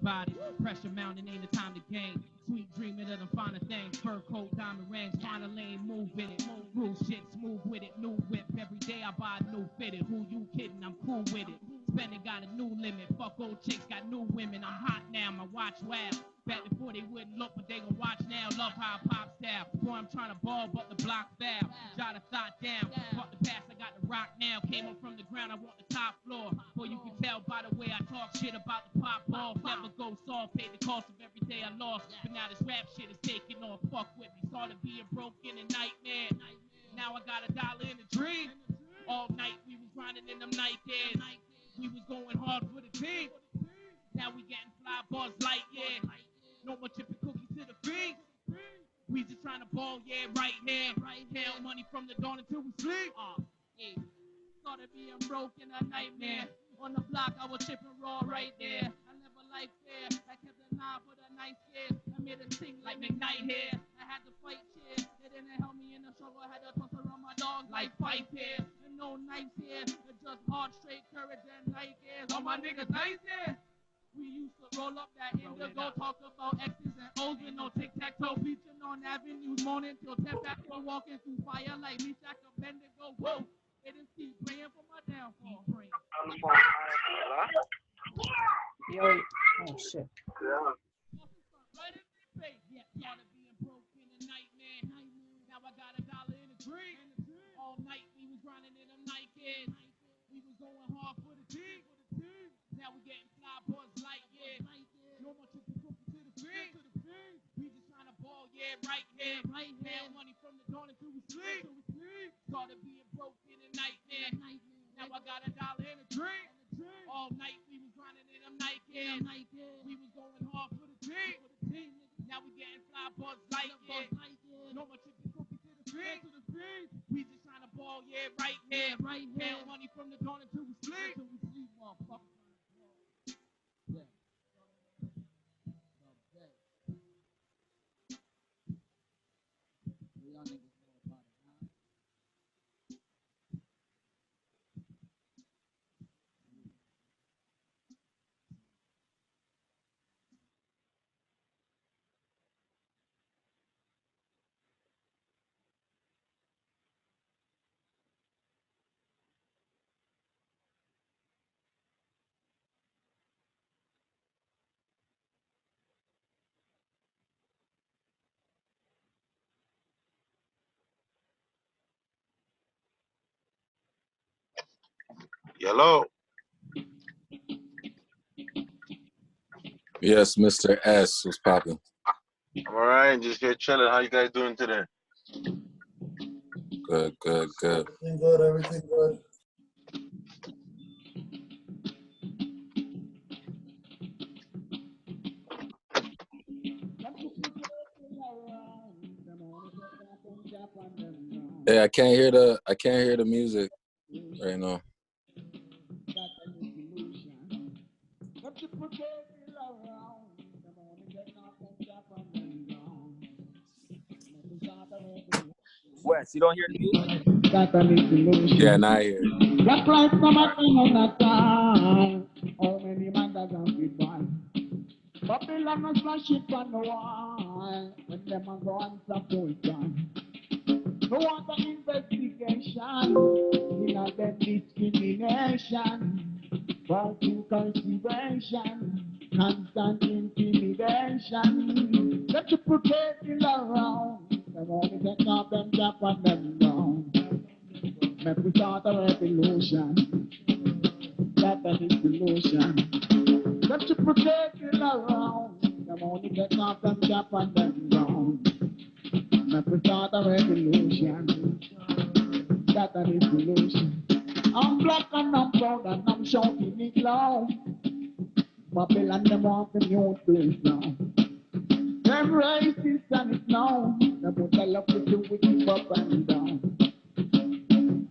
Body, pressure mounting ain't the time to game. Sweet dreaming of them finer things. Fur coat, diamond rings, find a lane, move in it. Groove shit, smooth with it. New whip, every day I buy a new fitted. Who you kidding? I'm cool with it. Spending got a new limit. Fuck old chicks, got new women. I'm hot now, my watch wow. Back before they wouldn't look, but they gon' watch now. Love how I pop style. Boy, I'm trying to ball, but the block foul. Jot a thought down. Fuck the past, I got the rock now. Came up from the ground, I want the top floor. Boy, you can tell by the way I talk shit about the pop ball. Never go soft, paid the cost of every day I lost. But now this rap shit is taking off. Fuck with me, started being broken a nightmare. Now I got $1 in a dream. All night we was grinding in them nightmares. We was going hard for the team. Now we getting fly bars light, yeah. No more chipping cookies to the fiends. We just trying to ball, yeah, right here. Hell money from the dawn until we sleep. Yeah. Started being broke in a nightmare. On the block, I was chipping raw right there. I never liked fair. I kept a knob for the nice years. I made it sing like McKnight here. I had to fight shit. They didn't help me in the struggle. I had to toss around my dogs like pipe here. And no knives here. It's just hard, straight courage and night gears. All my niggas nice here. We used to roll up that indigo, talk about X's and O's with no tic-tac-toe, preaching on avenues, moaning till 10 back for walking through fire like me, Jack a Bendigo. Whoa, they didn't see praying for my downfall. Yo, oh shit. Right in the face, yeah, started being broken a nightmare. Now I got $1 in a dream. All night we was grinding in them Nikes. We was going hard for the team. Now we getting fly boys light, yeah. No more chicken cookies to the fiends. We just trying to ball, yeah, right here. Now money from the dawn until we sleep. Started being broken a nightmare. Now I got $1 in a dream. All night we was grinding in them Nikes. We was going hard for the team. Now we getting fly boys light, yeah. No more chicken cookies to the fiends. We just trying to ball, yeah, right here. Now money from the dawn until we sleep. Motherfucker. Hello. Yes, Mr. S was popping. I'm all right. Just here chilling. How you guys doing today? Good. Everything good, everything good. Hey, I can't hear the music right now. Wes, you don't hear the music? Yeah, now I hear it. Black lives summer thing on that time. How many man that don't get by? Babylon was flash it on the wall. When them a go and support them. No want the investigation. We not them discrimination. False consideration. Constant intimidation. Let you protect the around. Them only take off them cap and them down. Make we start a revolution. That is the solution. Got to protect it around. Them only get off them cap and them down. Make we start a revolution. That is the solution. I'm black and I'm proud and I'm shouting it loud. Babylon them want the new place now. Them racist and it's now. They put the love to do with it up and down.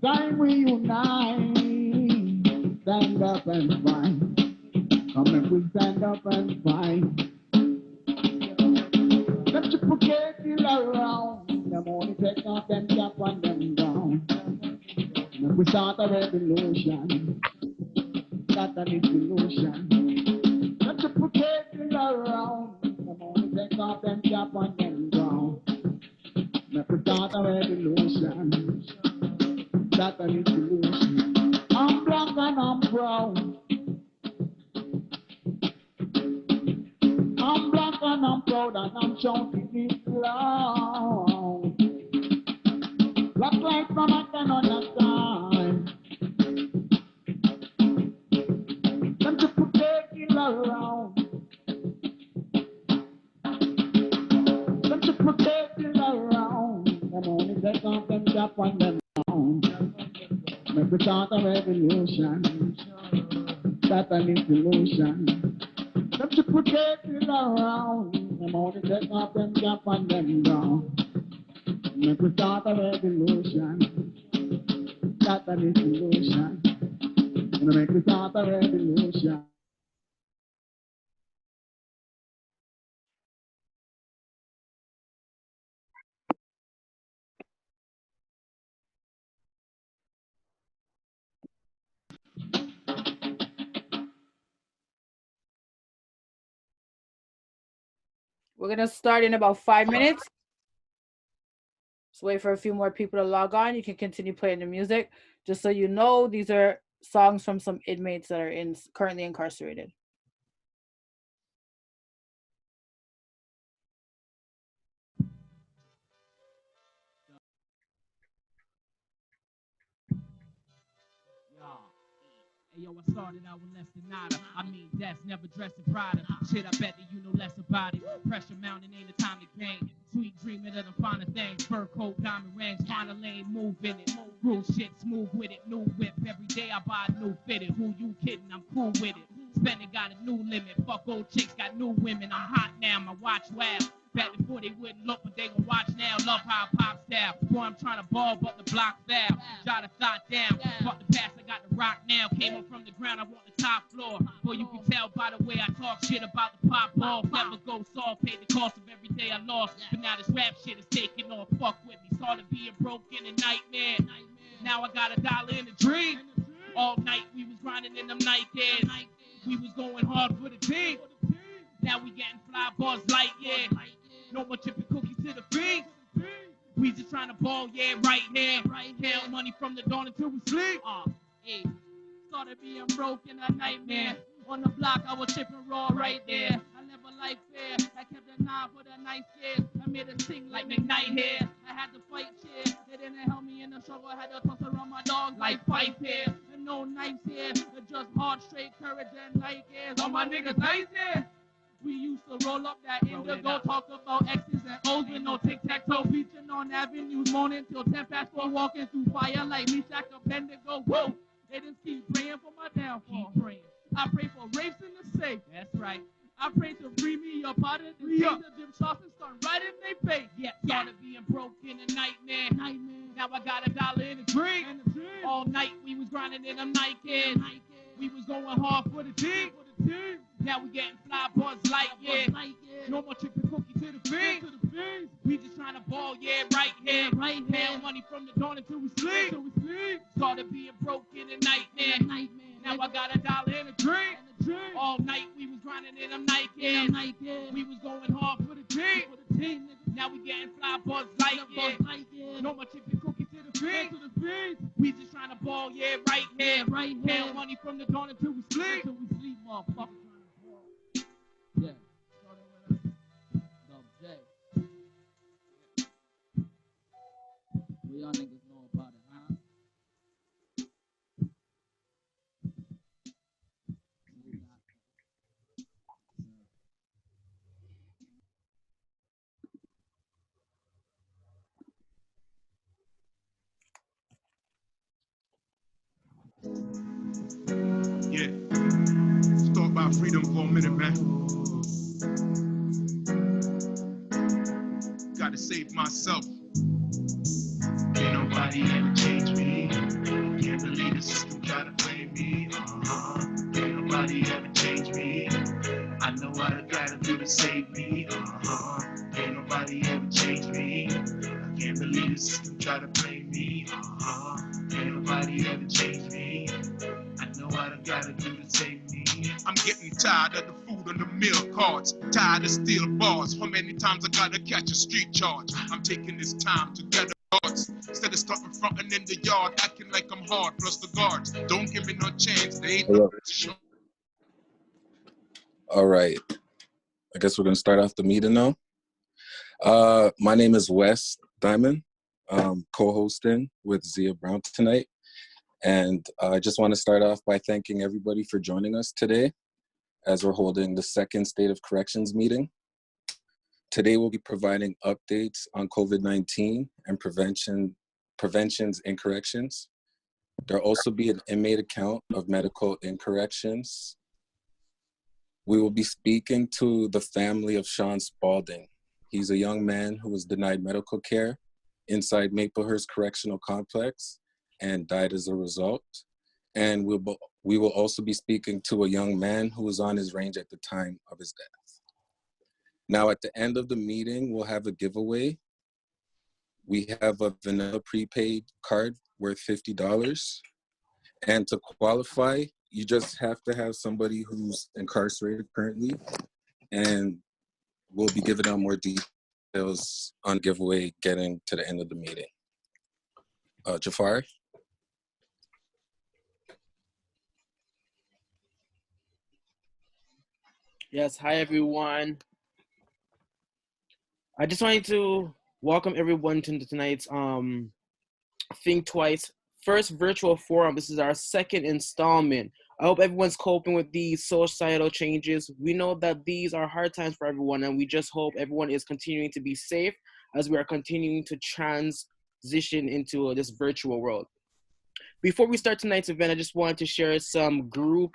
Time we unite, stand up and fight. Come and we stand up and fight. Let you forget it around. Them only take off them cap and them down. And we start a revolution. That is the solution. Let you forget it around. Come on, take off them cap on them ground. Make we start a revolution. That's a new solution. I'm black and I'm brown. I'm black and I'm proud and I'm shouting it loud. Black light from I can understand. Them to put their kill around. Them to put their kill around. Come on, take off them cap on them down. Make we start a revolution. That's a new solution. Them to put their kill around. Come on, take off them cap on them down. Make we start a revolution. That's a new solution. Make we start a revolution. We're going to start in about 5 minutes. Just wait for a few more people to log on. You can continue playing the music. Just so you know, these are songs from some inmates that are currently incarcerated. Hey, yo, I started out with less than nada. I mean, that's never dressing Prada. Shit, I bet that you know less about it. Pressure mountain ain't the time to game. Sweet dreaming of the finer things. Fur coat, diamond rings, find a lane, move in it. Groove shit, smooth with it. New whip, every day I buy a new fitted. Who you kidding? I'm cool with it. Spending got a new limit. Fuck old chicks, got new women. I'm hot now, my watch wow. Back before they wouldn't look, but they gon' watch now. Love how I pop style. Boy, I'm trying to ball, but the block foul. Jot a thought down. Fuck the past, I got the rock now. Came up from the ground, I want the top floor. Boy, you can tell by the way I talk shit about the pop ball. Never go soft, pay the cost of every day I lost. But now this rap shit is taking off. Fuck with me. Started being broken and nightmare. Now I got $1 in a dream. All night we was grinding in them nightmares. We was going hard for the team. Now we getting fly bars light, yeah. No more chipping cookies to the fiends. We just trying to ball, yeah, right here. Count money from the dawn until we sleep. Hey. Started being broke in a nightmare. On the block, I was chipping raw right there. I never liked fair. I kept a 9 for the nice scares. I made it sing like McKnight here. I had to fight shit. They didn't help me in the struggle. I had to toss around my dogs like pipe here. And no knives here. Just hard, straight courage and night gears. All my niggas nice here. We used to roll up that indigo, talk about X's and O's with no tic-tac-toe. Preaching on avenues, moaning till 10 past 4, walking through fire like Meshach Abednego. Whoa! They just keep praying for my downfall. Keep praying. I pray for rapes in the safe. That's right. I pray to free me up out of this danger. Jim Charleston start right in their face. Yeah, started being broken a nightmare. Now I got $1 in a dream. All night we was grinding in them Nikes. We was going hard for the team. Now we getting fly bars light, yeah. No more chicken cookie to the fiends. We just trying to ball, yeah, right here. Hand money from the dawn until we sleep. Started being broken a nightmare. Now I got $1 in a dream. All night we was grinding in them Nikes. We was going hard for the team. Now we getting fly bars light, yeah. No more chicken cookie to the fiends. We just trying to ball, yeah, right here. Hand money from the dawn until we sleep. Motherfucker. Yeah. What y'all niggas know about it, huh? Yeah. Let's talk about freedom for a minute, man. Gotta save myself. Ain't nobody ever change me. Can't believe the system try to play me. Ain't nobody ever change me. I know what I gotta do to save me. Ain't nobody ever change me. I can't believe the system try to play me. Ain't nobody ever change me. I know what I gotta do to save me. I'm getting tired of the food food on the meal cards. Tired of steel bars. How many times I gotta catch a street charge? I'm taking this time to gather thoughts. Instead of starting frontin' in the yard, acting like I'm hard. Plus the guards don't give me no chance. They ain't Hello. no All right. I guess we're gonna start off the meeting now. My name is Wes Diamond. Co-hosting with Zia Brown tonight. And I just want to start off by thanking everybody for joining us today as we're holding the second State of Corrections meeting. Today we'll be providing updates on COVID-19 and preventions in corrections. There'll also be an inmate account of medical incorrections. We will be speaking to the family of Sean Spalding. He's a young man who was denied medical care inside Maplehurst Correctional Complex and died as a result. And we will also be speaking to a young man who was on his range at the time of his death. Now, at the end of the meeting, we'll have a giveaway. We have a vanilla prepaid card worth $50. And to qualify, you just have to have somebody who's incarcerated currently, and we'll be giving out more details on giveaway getting to the end of the meeting. Jafar? Yes, hi everyone. I just wanted to welcome everyone to tonight's Think Twice first virtual forum. This is our second installment. I hope everyone's coping with these societal changes. We know that these are hard times for everyone, and we just hope everyone is continuing to be safe as we are continuing to transition into this virtual world. Before we start tonight's event, I just wanted to share some group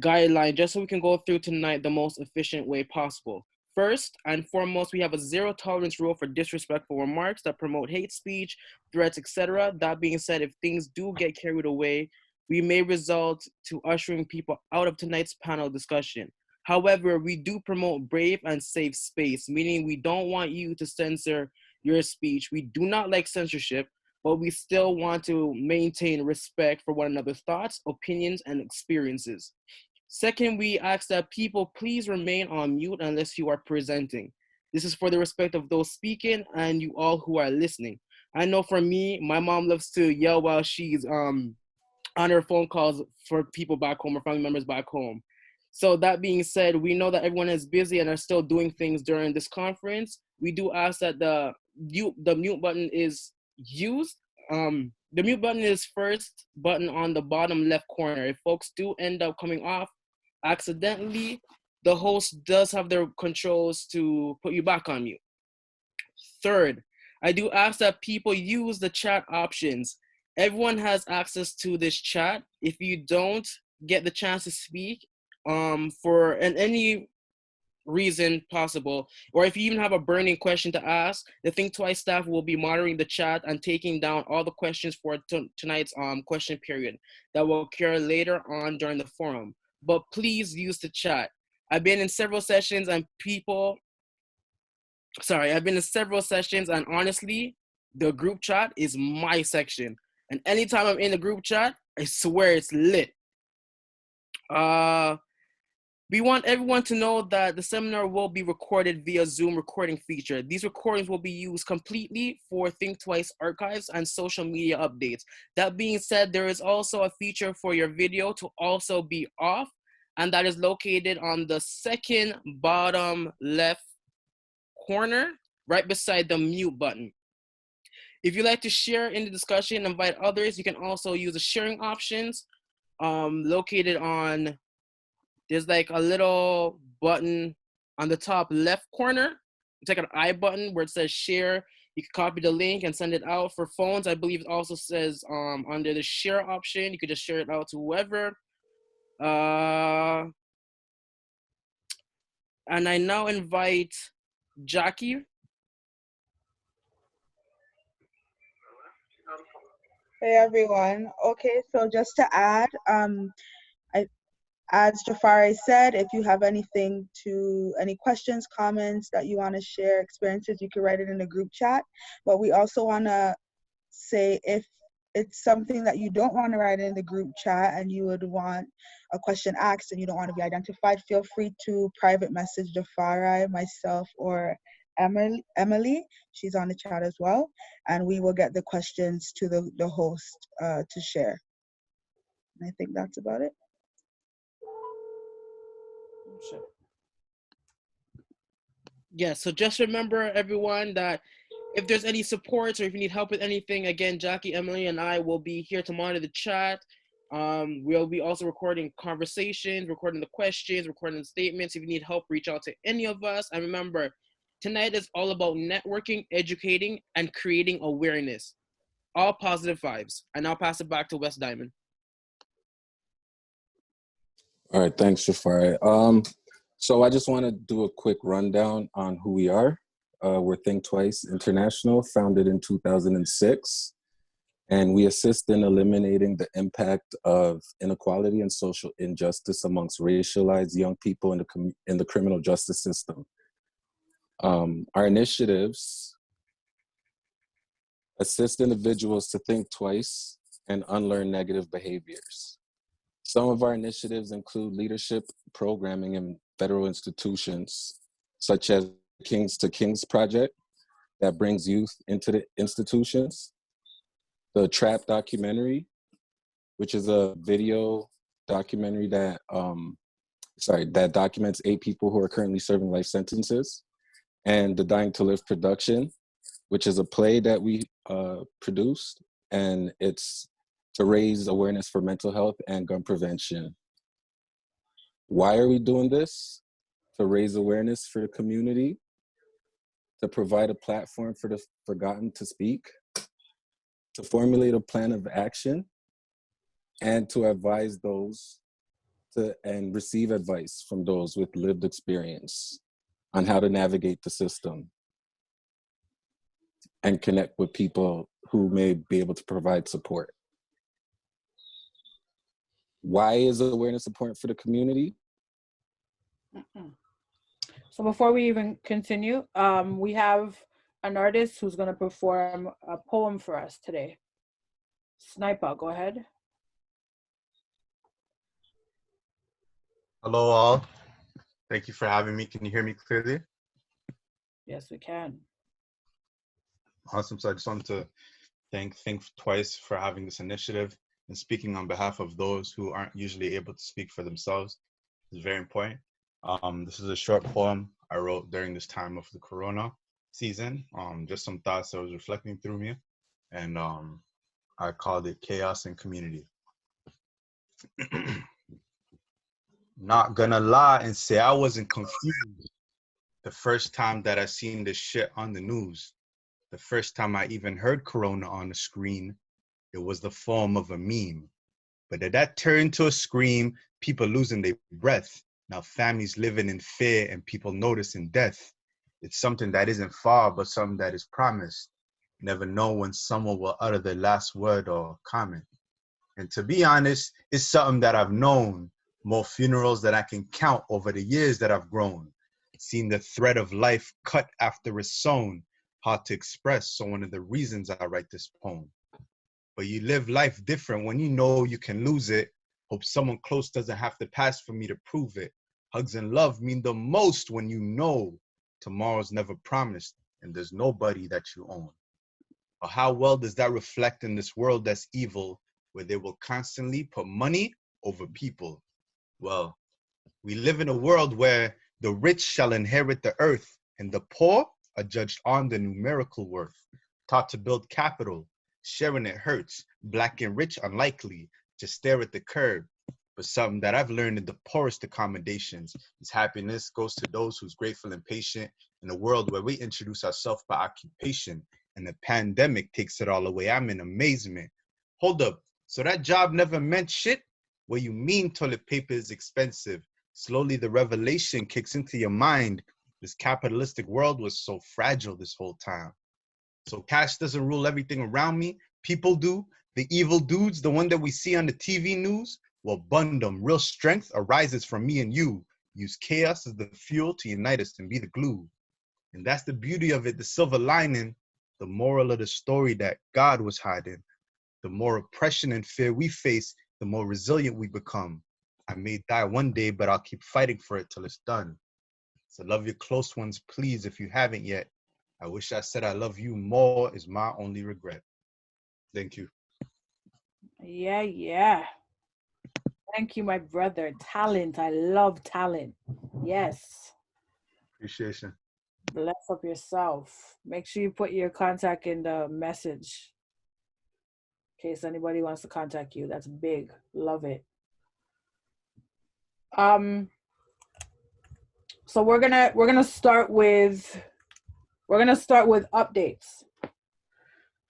guideline just so we can go through tonight the most efficient way possible. First and foremost, we have a zero tolerance rule for disrespectful remarks that promote hate speech, threats, etc. That being said, if things do get carried away, we may result to ushering people out of tonight's panel discussion. However, we do promote brave and safe space, meaning we don't want you to censor your speech. We do not like censorship, but we still want to maintain respect for one another's thoughts, opinions, and experiences. Second, we ask that people please remain on mute unless you are presenting. This is for the respect of those speaking and you all who are listening. I know for me, my mom loves to yell while she's on her phone calls for people back home or family members back home. So that being said, we know that everyone is busy and are still doing things during this conference. We do ask that the mute button is used. The mute button is first button on the bottom left corner. If folks do end up coming off accidentally, the host does have their controls to put you back on mute. Third, I do ask that people use the chat options. Everyone has access to this chat. If you don't get the chance to speak for any reason possible, or if you even have a burning question to ask, the Think Twice staff will be monitoring the chat and taking down all the questions for tonight's question period that will occur later on during the forum. But please use the chat. I've been in several sessions and honestly, the group chat is my section. And anytime I'm in the group chat, I swear it's lit. We want everyone to know that the seminar will be recorded via Zoom recording feature. These recordings will be used completely for Think Twice archives and social media updates. That being said, there is also a feature for your video to also be off, and that is located on the second bottom left corner, right beside the mute button. If you'd like to share in the discussion and invite others, you can also use the sharing options located on. There's like a little button on the top left corner. It's like an I button where it says share. You can copy the link and send it out. For phones, I believe it also says under the share option, you could just share it out to whoever. And I now invite Jackie. Hey everyone. Okay, so just to add, as Jafari said, if you have any questions, comments that you want to share, experiences, you can write it in the group chat. But we also want to say if it's something that you don't want to write in the group chat and you would want a question asked and you don't want to be identified, feel free to private message Jafari, myself, or Emily. She's on the chat as well, and we will get the questions to the host to share. And I think that's about it. Yeah, so just remember, everyone, that if there's any supports or if you need help with anything, again, Jackie, Emily, and I will be here to monitor the chat. We'll be also recording conversations, recording the questions, recording the statements. If you need help, reach out to any of us. And remember, tonight is all about networking, educating, and creating awareness. All positive vibes. And I'll pass it back to Wes Diamond. All right, thanks, Jafari. So I just want to do a quick rundown on who we are. We're Think Twice International, founded in 2006, and we assist in eliminating the impact of inequality and social injustice amongst racialized young people in the criminal justice system. Our initiatives assist individuals to think twice and unlearn negative behaviors. Some of our initiatives include leadership programming in federal institutions, such as Kings to Kings project that brings youth into the institutions, the Trap documentary, which is a video documentary that that documents 8 people who are currently serving life sentences, and the Dying to Live production, which is a play that we produced, and it's to raise awareness for mental health and gun prevention. Why are we doing this? To raise awareness for the community, to provide a platform for the forgotten to speak, to formulate a plan of action, and to advise those and receive advice from those with lived experience on how to navigate the system and connect with people who may be able to provide support. Why is awareness important for the community? So before we even continue, we have an artist who's going to perform a poem for us today. Sniper, go ahead. Hello, all. Thank you for having me. Can you hear me clearly? Yes, we can. Awesome. So I just wanted to thank Think Twice for having this initiative and speaking on behalf of those who aren't usually able to speak for themselves. It's very important. This is a short poem I wrote during this time of the Corona season. Just some thoughts that was reflecting through me, and I called it Chaos and Community. Not gonna lie and say I wasn't confused the first time that I seen this shit on the news. The first time I even heard Corona on the screen, it was the form of a meme. But did that turn into a scream, people losing their breath? Now families living in fear and people noticing death. It's something that isn't far, but something that is promised. Never know when someone will utter their last word or comment. And to be honest, it's something that I've known. More funerals that I can count over the years that I've grown. Seen the thread of life cut after it's sown. Hard to express, so one of the reasons I write this poem. But you live life different when you know you can lose it. Hope someone close doesn't have to pass for me to prove it. Hugs and love mean the most when you know tomorrow's never promised and there's nobody that you own. But how well does that reflect in this world that's evil, where they will constantly put money over people? Well, we live in a world where the rich shall inherit the earth and the poor are judged on the numerical worth. Taught to build capital, sharing it hurts. Black and rich unlikely, just stare at the curb. But something that I've learned in the poorest accommodations is happiness goes to those who's grateful and patient in a world where we introduce ourselves by occupation and the pandemic takes it all away. I'm in amazement. Hold up, so that job never meant shit? What you mean toilet paper is expensive? Slowly the revelation kicks into your mind. This capitalistic world was so fragile this whole time. So cash doesn't rule everything around me. People do. The evil dudes, the one that we see on the TV news, well, bund them. Real strength arises from me and you. Use chaos as the fuel to unite us and be the glue. And that's the beauty of it, the silver lining, the moral of the story that God was hiding. The more oppression and fear we face, the more resilient we become. I may die one day, but I'll keep fighting for it till it's done. So love your close ones, please, if you haven't yet. I wish I said I love you more is my only regret. Thank you. Yeah. Thank you, my brother. Talent. I love talent. Yes. Appreciation. Bless up yourself. Make sure you put your contact in the message in case anybody wants to contact you. That's big. Love it. So we're gonna start with updates.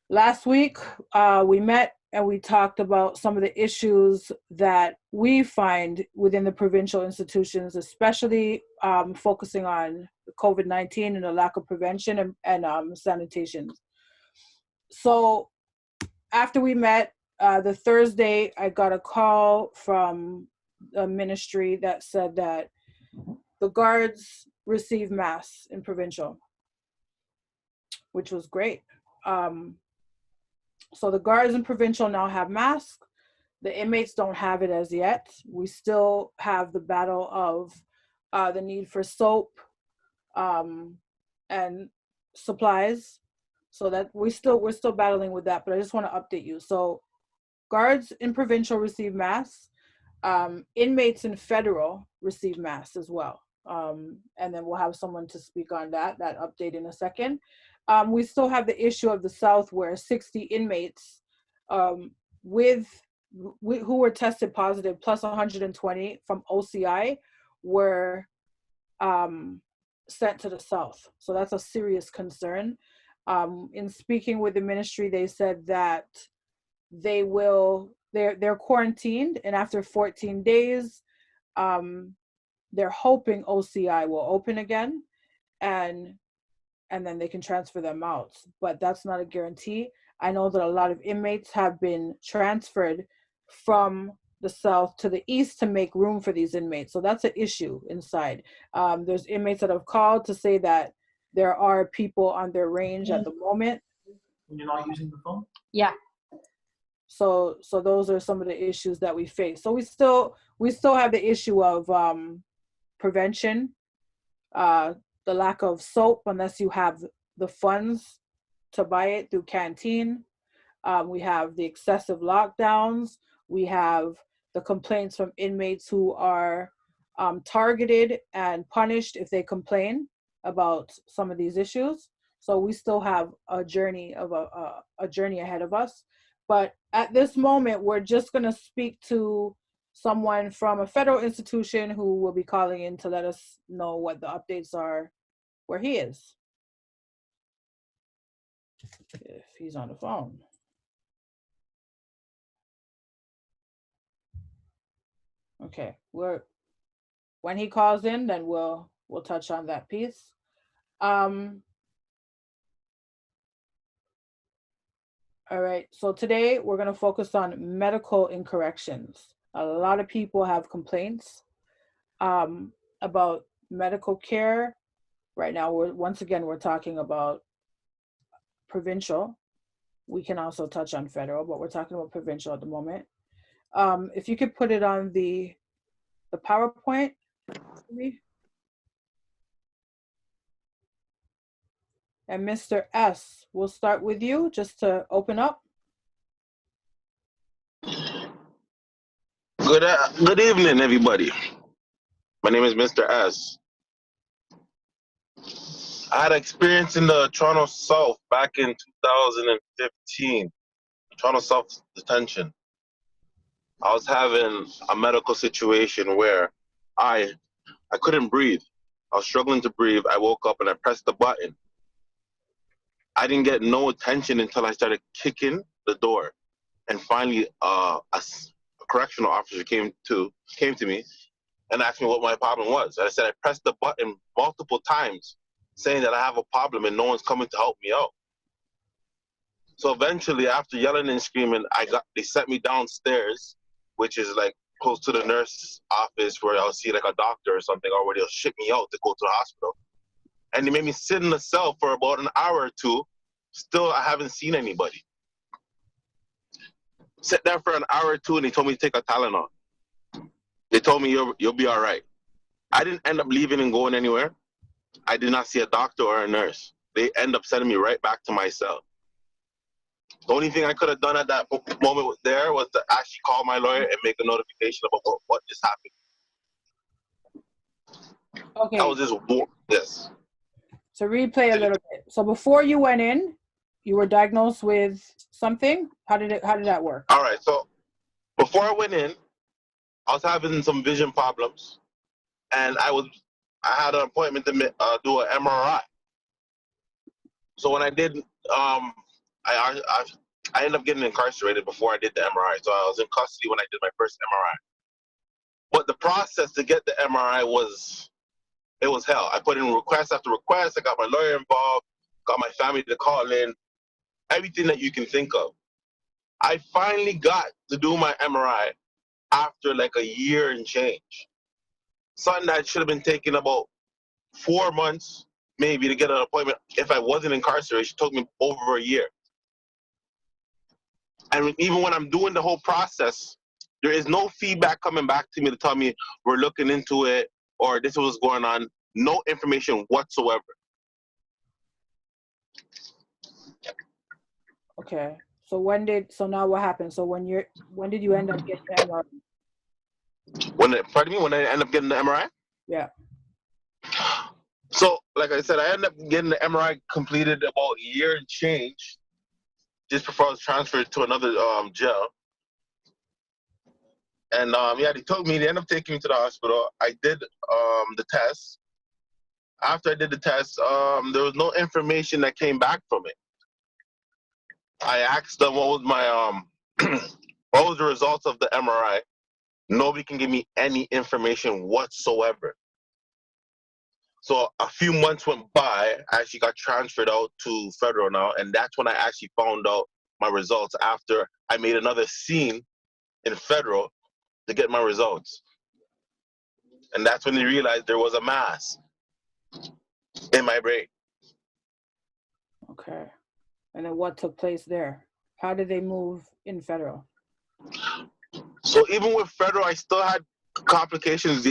Last week, we met and we talked about some of the issues that we find within the provincial institutions, especially focusing on COVID-19 and the lack of prevention and sanitation. So after we met, the Thursday, I got a call from a ministry that said that the guards receive masks in provincial, which was great. So the guards in provincial now have masks. The inmates don't have it as yet. We still have the battle of the need for soap and supplies. So that we're still battling with that, but I just want to update you. So guards in provincial receive masks. Inmates in federal receive masks as well. And then we'll have someone to speak on that update in a second. We still have the issue of the South where 60 inmates who were tested positive plus 120 from OCI were sent to the South. So that's a serious concern. In speaking with the ministry, they said that they're quarantined, and after 14 days, they're hoping OCI will open again, and then they can transfer them out. But that's not a guarantee. I know that a lot of inmates have been transferred from the South to the East to make room for these inmates. So that's an issue inside. There's inmates that have called to say that there are people on their range at the moment. You're not using the phone? Yeah. So those are some of the issues that we face. So we still have the issue of prevention, the lack of soap unless you have the funds to buy it through canteen. We have the excessive lockdowns. We have the complaints from inmates who are targeted and punished if they complain about some of these issues. So we still have a journey ahead of us. But at this moment, we're just going to speak to someone from a federal institution who will be calling in to let us know what the updates are where he is, if he's on the phone. Okay, when he calls in, then we'll touch on that piece. All right, so today we're going to focus on medical incorrections. A lot of people have complaints about medical care. Right now, we're talking about provincial. We can also touch on federal, but we're talking about provincial at the moment. If you could put it on the PowerPoint for me. And Mr. S, we'll start with you just to open up. Good evening, everybody. My name is Mr. S. I had experience in the Toronto South back in 2015, Toronto South detention. I was having a medical situation where I couldn't breathe. I was struggling to breathe. I woke up and I pressed the button. I didn't get no attention until I started kicking the door. And finally, a correctional officer came to me and asked me what my problem was. And I said I pressed the button multiple times saying that I have a problem and no one's coming to help me out. So eventually, after yelling and screaming, they sent me downstairs, which is like close to the nurse's office where I'll see like a doctor or something, or where they'll ship me out to go to the hospital. And they made me sit in the cell for about an hour or two. Still, I haven't seen anybody. sat there for an hour or two, and they told me to take a Tylenol. They told me you'll be all right. I didn't end up leaving and going anywhere. I did not see a doctor or a nurse. They end up sending me right back to my cell. The only thing I could have done at that moment there was to actually call my lawyer and make a notification about what just happened. Okay. That was just this. So replay a little bit. So before you went in, you were diagnosed with something. How did that work? All right. So before I went in, I was having some vision problems, and I had an appointment to do an MRI. So when I did, I ended up getting incarcerated before I did the MRI. So I was in custody when I did my first MRI. But the process to get the MRI was hell. I put in request after request. I got my lawyer involved, got my family to call in, everything that you can think of. I finally got to do my MRI after like a year and change. Something that should have been taking about 4 months, maybe, to get an appointment. If I wasn't incarcerated, it took me over a year. And even when I'm doing the whole process, there is no feedback coming back to me to tell me we're looking into it or this is what's going on. No information whatsoever. Okay. So now what happened? So when did you end up getting the MRI? When I end up getting the MRI? Yeah. So, like I said, I ended up getting the MRI completed about a year and change, just before I was transferred to another jail. And they ended up taking me to the hospital. I did the test. After I did the test, there was no information that came back from it. I asked them what was my what was the results of the MRI. Nobody can give me any information whatsoever. So a few months went by. I actually got transferred out to federal now, and that's when I actually found out my results after I made another scene in federal to get my results. And that's when they realized there was a mass in my brain. Okay. And then what took place there? How did they move in federal? So even with federal, I still had complications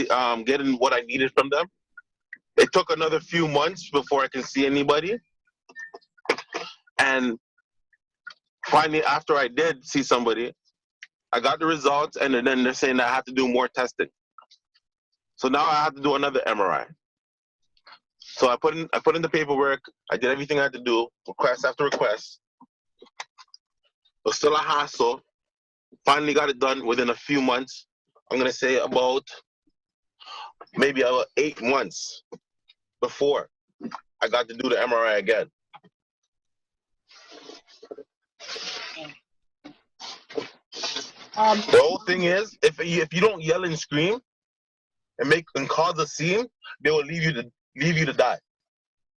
getting what I needed from them. It took another few months before I can see anybody. And finally, after I did see somebody, I got the results, and then they're saying that I have to do more testing. So now I have to do another MRI. So I put in the paperwork. I did everything I had to do, request after request. It was still a hassle. Finally got it done within a few months. I'm gonna say maybe about 8 months before I got to do the MRI again. The whole thing is, if you don't yell and scream and cause a scene, they will leave you to die,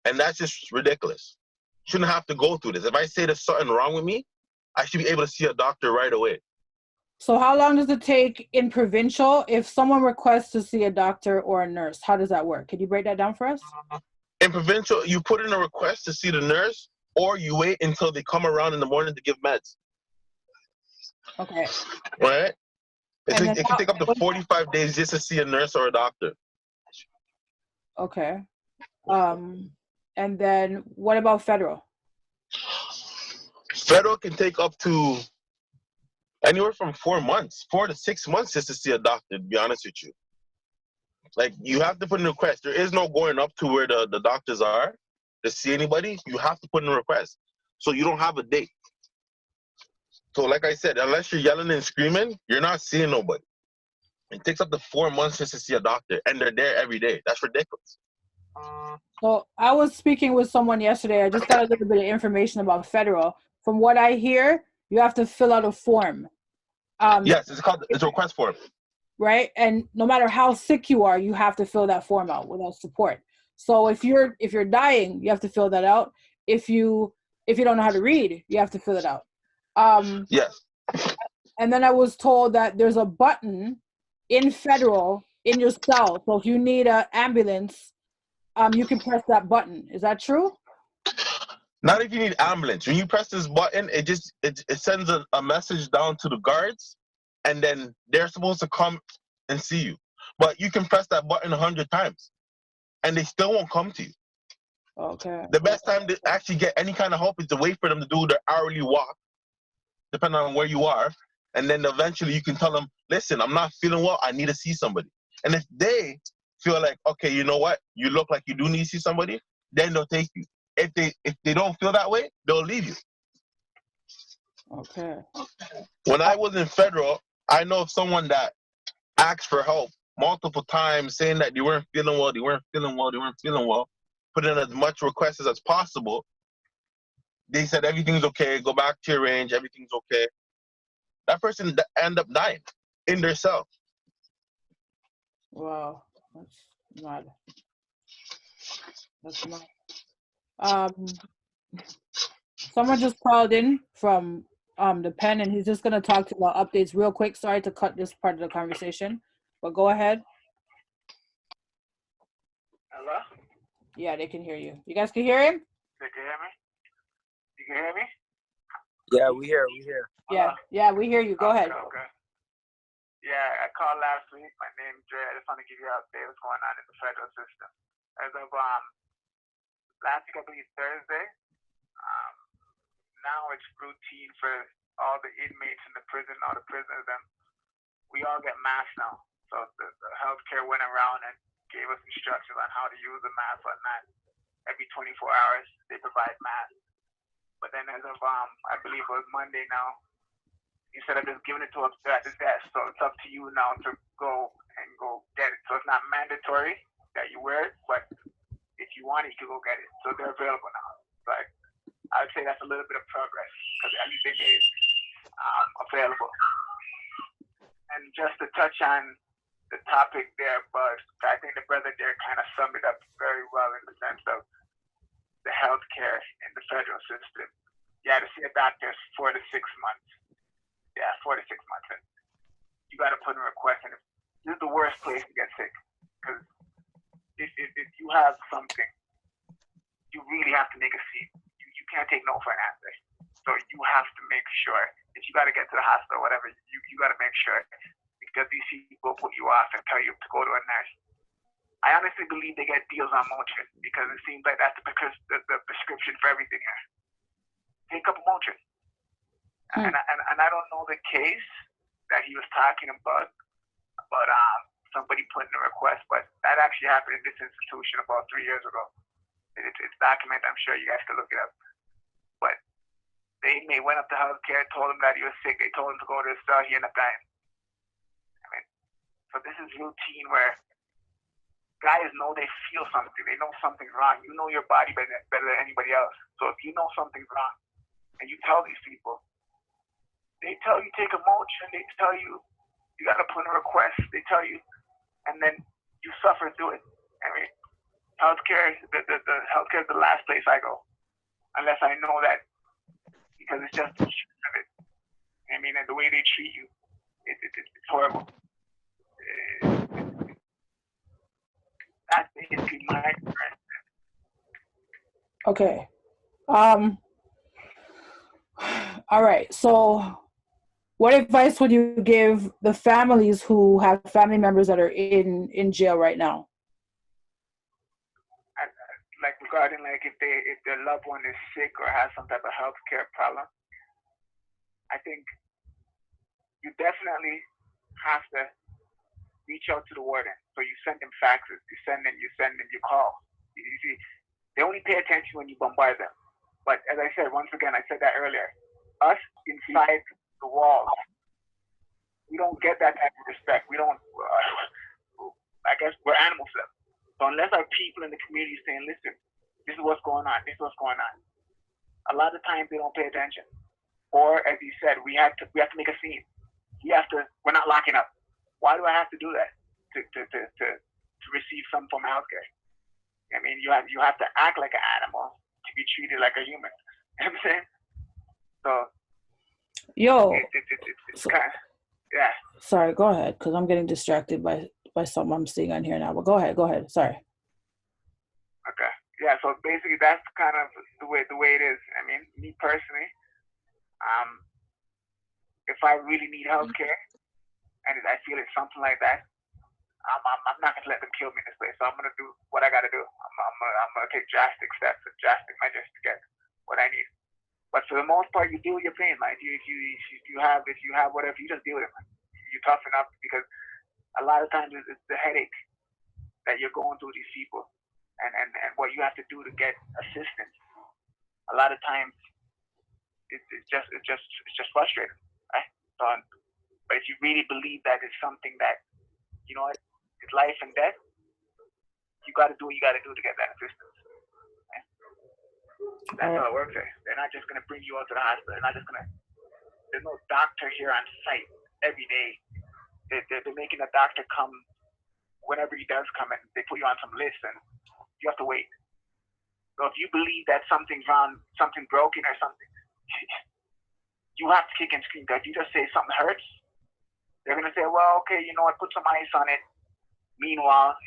and that's just ridiculous. Shouldn't have to go through this. If I say there's something wrong with me, I should be able to see a doctor right away. So how long does it take in provincial if someone requests to see a doctor or a nurse? How does that work? Could you break that down for us? In provincial, you put in a request to see the nurse, or you wait until they come around in the morning to give meds. Okay. Right? It can take up to 45 days just to see a nurse or a doctor. Okay. And then what about federal? Federal can take up to anywhere from 4 to 6 months just to see a doctor, to be honest with you. Like, you have to put in a request. There is no going up to where the doctors are to see anybody. You have to put in a request. So you don't have a date. So like I said, unless you're yelling and screaming, you're not seeing nobody. It takes up to 4 months just to see a doctor, and they're there every day. That's ridiculous. So I was speaking with someone yesterday. I just got a little bit of information about federal. From what I hear, you have to fill out a form. Yes, it's a request form. Right? And no matter how sick you are, you have to fill that form out without support. So if you're dying, you have to fill that out. If you don't know how to read, you have to fill it out. Yes. And then I was told that there's a button in federal in your cell. So if you need an ambulance, you can press that button. Is that true? Not if you need ambulance. When you press this button, it sends a message down to the guards, and then they're supposed to come and see you. But you can press that button 100 times, and they still won't come to you. Okay. The best time to actually get any kind of help is to wait for them to do their hourly walk, depending on where you are, and then eventually you can tell them, listen, I'm not feeling well, I need to see somebody. And if they feel like, okay, you know what, you look like you do need to see somebody, then they'll take you. If they don't feel that way, they'll leave you. Okay. When I was in federal, I know of someone that asked for help multiple times, saying that they weren't feeling well, put in as much requests as possible. They said everything's okay, go back to your range, everything's okay. That person end up dying in their cell. Wow, that's mad. That's mad. Someone just called in from the pen, and he's just gonna talk about updates real quick. Sorry to cut this part of the conversation, but go ahead. Hello? Yeah, they can hear you. You guys can hear him? They can hear me? You can hear me? Yeah, we hear. Yeah, we hear you. Go ahead. Okay. Yeah, I called last week. My name's Dre. I just want to give you an update what's going on in the federal system. As of last week, I believe Thursday, now it's routine for all the inmates in the prison, all the prisoners, and we all get masks now. So the healthcare went around and gave us instructions on how to use the mask, whatnot. Every 24 hours, they provide masks. But then as of, I believe it was Monday now, instead of just giving it to us at the desk, so it's up to you now to go get it. So it's not mandatory that you wear it, but if you want it, you can go get it. So they're available now. Like, I would say that's a little bit of progress, because at least they made it available. And just to touch on the topic there, but I think the brother there kind of summed it up very well in the sense of the healthcare in the federal system. You had to see a doctor 4 to 6 months. Yeah, 4 to 6 months. And you got to put in a request. And this is the worst place to get sick, because if you have something, you really have to make a scene. You can't take no for an answer. So you have to make sure, if you got to get to the hospital, whatever, you got to make sure, because these people put you off and tell you to go to a nurse. I honestly believe they get deals on Motrin, because it seems like that's the prescription for everything here. Take up Motrin. And I don't know the case that he was talking about somebody putting a request, but that actually happened in this institution about 3 years ago. It's documented. I'm sure you guys can look it up. But the inmate went up to healthcare, told him that he was sick. They told him to go to his cell. He ended up dying. I mean, so this is routine where guys know they feel something. They know something's wrong. You know your body better than anybody else. So if you know something's wrong and you tell these people, they tell you take a Motrin, they tell you you got to put in a request, they tell you, and then you suffer through it. I mean, healthcare, the healthcare is the last place I go, unless I know that, because it's just the truth of it. I mean, and the way they treat you, it's horrible. That's basically my experience. Okay. All right. So, what advice would you give the families who have family members that are in jail right now? Like regarding like if their loved one is sick or has some type of healthcare problem, I think you definitely have to reach out to the warden. So you send them faxes, you send them, you call. You see, they only pay attention when you bombard them. But as I said, once again, I said that earlier, us inside the walls, we don't get that type of respect. We don't, I guess we're animals to them. So unless our people in the community saying, listen, this is what's going on, this is what's going on, a lot of times they don't pay attention. Or as you said, we have to make a scene. We're not locking up. Why do I have to do that to receive some form of healthcare? I mean, you have to act like an animal to be treated like a human. You know what I'm saying? So, it's kind of, yeah. Sorry, go ahead, because I'm getting distracted by something I'm seeing on here now. But go ahead. Sorry. Okay. Yeah. So basically, that's kind of the way it is. I mean, me personally, if I really need healthcare and I feel it's something like that, I'm not gonna let them kill me in this place. So I'm gonna do what I gotta do. I'm gonna take drastic steps and drastic measures to get what I need. But for the most part, you deal with your pain. Like if you have whatever, you just deal with it. Man. You toughen up because a lot of times it's the headache that you're going through these people, and what you have to do to get assistance. A lot of times it's just frustrating, right? So, but if you really believe that it's something that you know it's life and death, you got to do what you got to do to get that assistance. Right? That's how it works. Right? They're not just gonna bring you out to the hospital. They're not just gonna. There's no doctor here on site every day. They're making a doctor come whenever he does come, and they put you on some list, and you have to wait. So if you believe that something's wrong, something broken or something, you have to kick and scream. Because if you just say something hurts, they're gonna say, well, okay, you know what, put some ice on it. Meanwhile,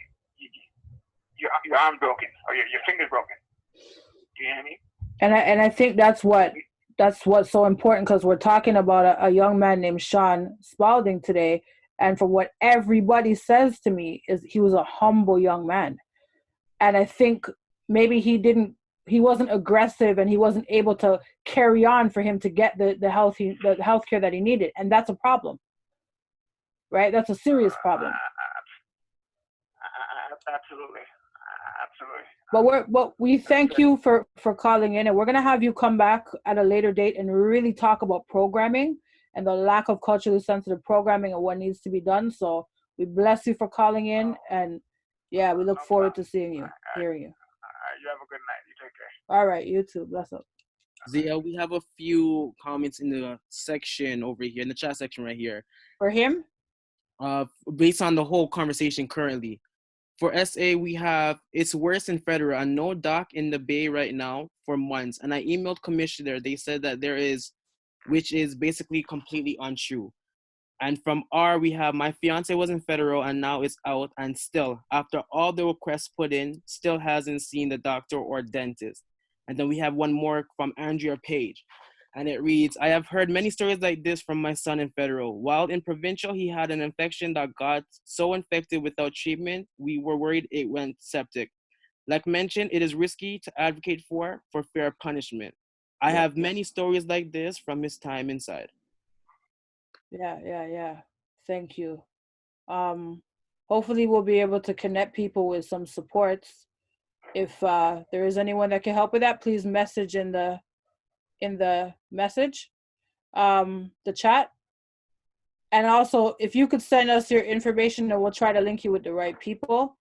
your arm's broken or your finger's broken. Do you know what I mean? And I think that's what's so important, because we're talking about a young man named Sean Spalding today, and from what everybody says to me is he was a humble young man, and I think maybe he wasn't aggressive and he wasn't able to carry on for him to get the health care that he needed, and that's a problem, right? That's a serious problem. Absolutely. But we thank you for calling in, and we're gonna have you come back at a later date and really talk about programming and the lack of culturally sensitive programming and what needs to be done. So we bless you for calling in, and yeah, we look forward to seeing you, hearing you. You have a good night. You take care. All right, you too. Bless up. Zia, we have a few comments in the section over here, in the chat section right here. For him? Based on the whole conversation currently. For SA, we have, it's worse in federal, and no doc in the Bay right now for months. And I emailed commissioner, they said that there is, which is basically completely untrue. And from R, we have, my fiance was in federal and now it's out, and still, after all the requests put in, still hasn't seen the doctor or dentist. And then we have one more from Andrea Page. And it reads, I have heard many stories like this from my son in federal. While in provincial, he had an infection that got so infected without treatment, we were worried it went septic. Like mentioned, it is risky to advocate for fair punishment. I have many stories like this from his time inside. Yeah. Thank you. Hopefully we'll be able to connect people with some supports. If there is anyone that can help with that, please message in the message, the chat. And also, if you could send us your information, and we'll try to link you with the right people.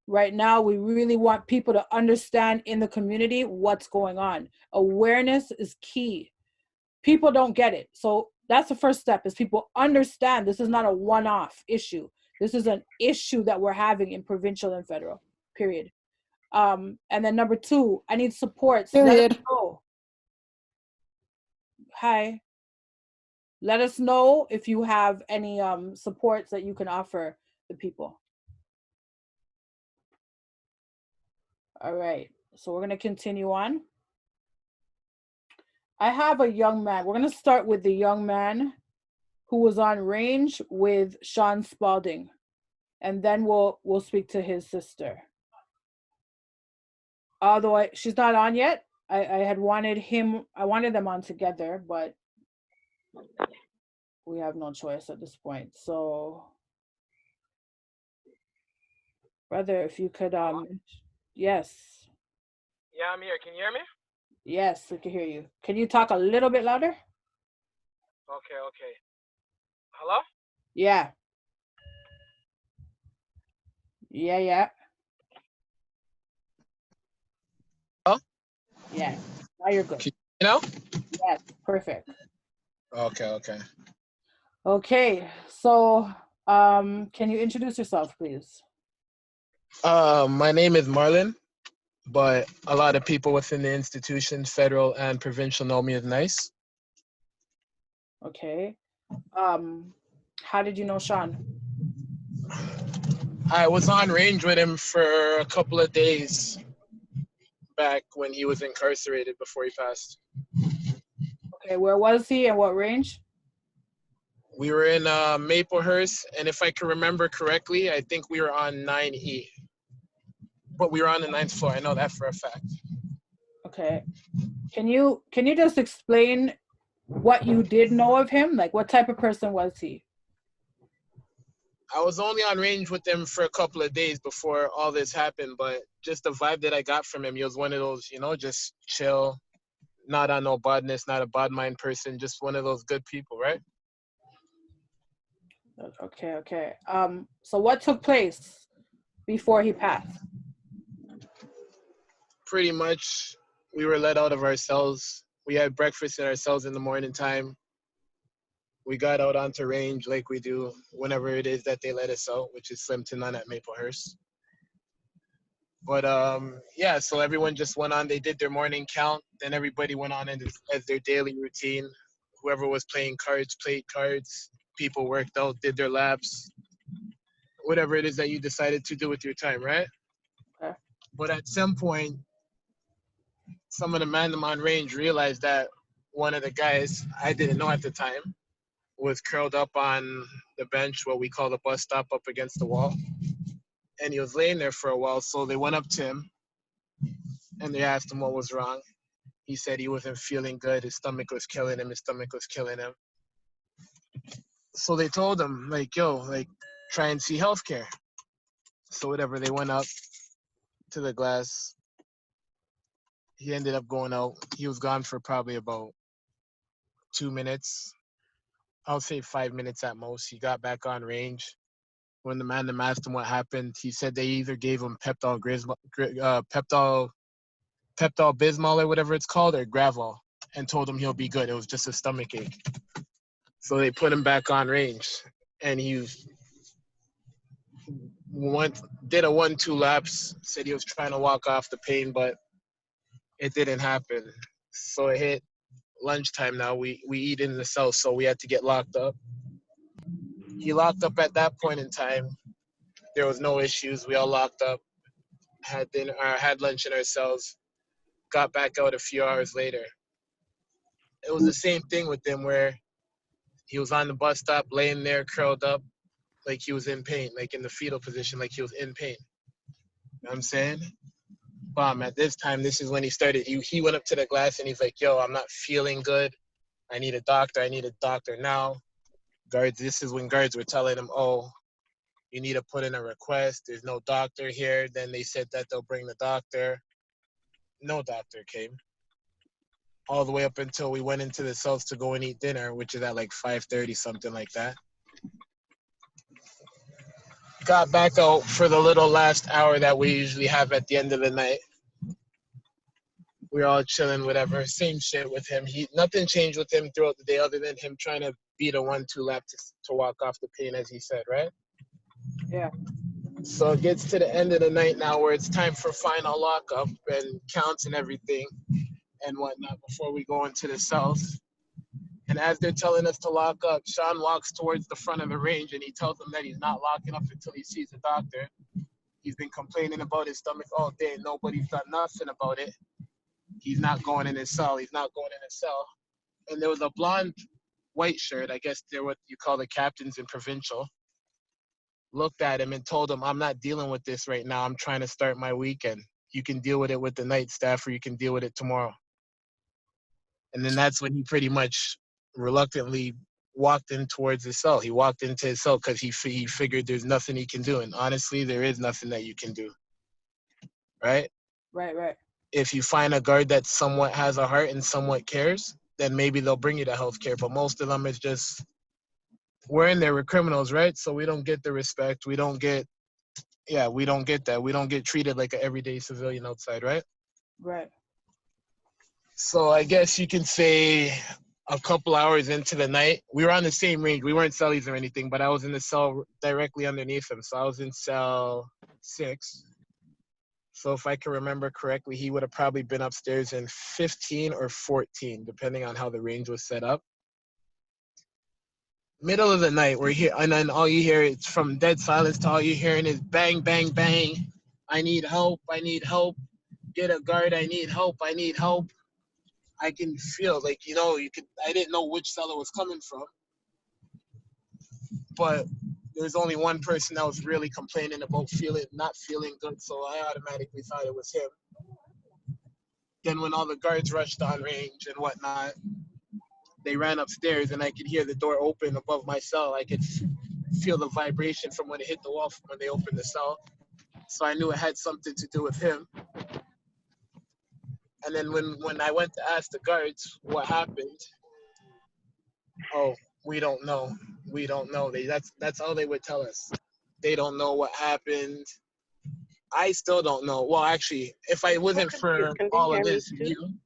Right now, we really want people to understand in the community what's going on. Awareness is key. People don't get it. So that's the first step, is people understand this is not a one-off issue. This is an issue that we're having in provincial and federal, period. And then number 2, I need supports. Let us know. Hi. Let us know if you have any supports that you can offer the people. All right, so we're gonna continue on. I have a young man. We're gonna start with the young man who was on range with Sean Spalding, and then we'll speak to his sister. Although she's not on yet. I wanted them on together, but we have no choice at this point. So, brother, if you could, yes. Yeah, I'm here. Can you hear me? Yes, we can hear you. Can you talk a little bit louder? Okay. Hello? Yeah. Oh? Yeah. Now you're good. You know? Yes, perfect. Okay. Okay, so can you introduce yourself, please? My name is Marlon, but a lot of people within the institution, federal and provincial, know me as Nice. Okay. How did you know Sean? I was on range with him for a couple of days back when he was incarcerated before he passed. Okay, where was he and what range? We were in Maplehurst, and if I can remember correctly, I think we were on 9E. But we were on the 9th floor. I know that for a fact. Okay. Can you just explain what you did know of him? Like, what type of person was he? I was only on range with him for a couple of days before all this happened, but just the vibe that I got from him, he was one of those, just chill, not on no badness, not a bad mind person, just one of those good people, right? Okay. So what took place before he passed? Pretty much, we were let out of our cells. We had breakfast in our cells in the morning time. We got out onto range like we do whenever it is that they let us out, which is slim to none at Maplehurst. But yeah, so everyone just went on. They did their morning count. Then everybody went on as their daily routine. Whoever was playing cards played cards. People worked out, did their laps. Whatever it is that you decided to do with your time, right? Okay. But at some point, some of the man on range realized that one of the guys, I didn't know at the time, was curled up on the bench, what we call the bus stop, up against the wall. And he was laying there for a while, so they went up to him and they asked him what was wrong. He said he wasn't feeling good. His stomach was killing him. So they told him, try and see healthcare. So whatever, they went up to the glass. He ended up going out. He was gone for probably about 2 minutes. I'll say 5 minutes at most. He got back on range. When the man asked him what happened, he said they either gave him Pepto-Bismol or whatever it's called, or Gravol, and told him he'll be good. It was just a stomach ache. So they put him back on range, and he did a 1-2 laps, said he was trying to walk off the pain, but it didn't happen. So it hit lunchtime now. We eat in the cell, so we had to get locked up. He locked up at that point in time. There was no issues. We all locked up, had dinner, had lunch in our cells, got back out a few hours later. It was the same thing with him where he was on the bus stop, laying there, curled up, like he was in pain, like in the fetal position, like he was in pain. You know what I'm saying? At this time, this is when he started. He went up to the glass and he's like, yo, I'm not feeling good. I need a doctor now. Guards, this is when guards were telling him, oh, you need to put in a request. There's no doctor here. Then they said that they'll bring the doctor. No doctor came. All the way up until we went into the cells to go and eat dinner, which is at like 5:30, something like that. Got back out for the little last hour that we usually have at the end of the night. We were all chilling, whatever. Same shit with him. Nothing changed with him throughout the day other than him trying to beat a 1-2 lap to walk off the pain, as he said, right? Yeah. So it gets to the end of the night now where it's time for final lockup and counts and everything and whatnot before we go into the cells. And as they're telling us to lock up, Sean walks towards the front of the range and he tells them that he's not locking up until he sees the doctor. He's been complaining about his stomach all day. Nobody's done nothing about it. He's not going in his cell. And there was a blonde white shirt, I guess they're what you call the captains in provincial, looked at him and told him, I'm not dealing with this right now. I'm trying to start my weekend. You can deal with it with the night staff or you can deal with it tomorrow. And then that's when he pretty much reluctantly walked in towards his cell. He walked into his cell because he figured there's nothing he can do. And honestly, there is nothing that you can do. Right? Right. If you find a guard that somewhat has a heart and somewhat cares, then maybe they'll bring you to healthcare. But most of them is just, we're in there, we're criminals, right? So we don't get the respect. We don't get that. We don't get treated like an everyday civilian outside, right? Right. So I guess you can say a couple hours into the night, we were on the same range. We weren't cellies or anything, but I was in the cell directly underneath him. So I was in cell 6. So if I can remember correctly, he would have probably been upstairs in 15 or 14, depending on how the range was set up. Middle of the night, we're here, and then all you hear is from dead silence to all you're hearing is bang, bang, bang. I need help. I need help. Get a guard. I need help. I need help. I can feel like, you could. I didn't know which cell it was coming from, but there was only one person that was really complaining about not feeling good, so I automatically thought it was him. Then when all the guards rushed on range and whatnot, they ran upstairs and I could hear the door open above my cell. I could feel the vibration from when it hit the wall from when they opened the cell. So I knew it had something to do with him. And then when I went to ask the guards what happened, oh, we don't know. We don't know. That's all they would tell us. They don't know what happened. I still don't know. Well, actually, if I wasn't for all of this,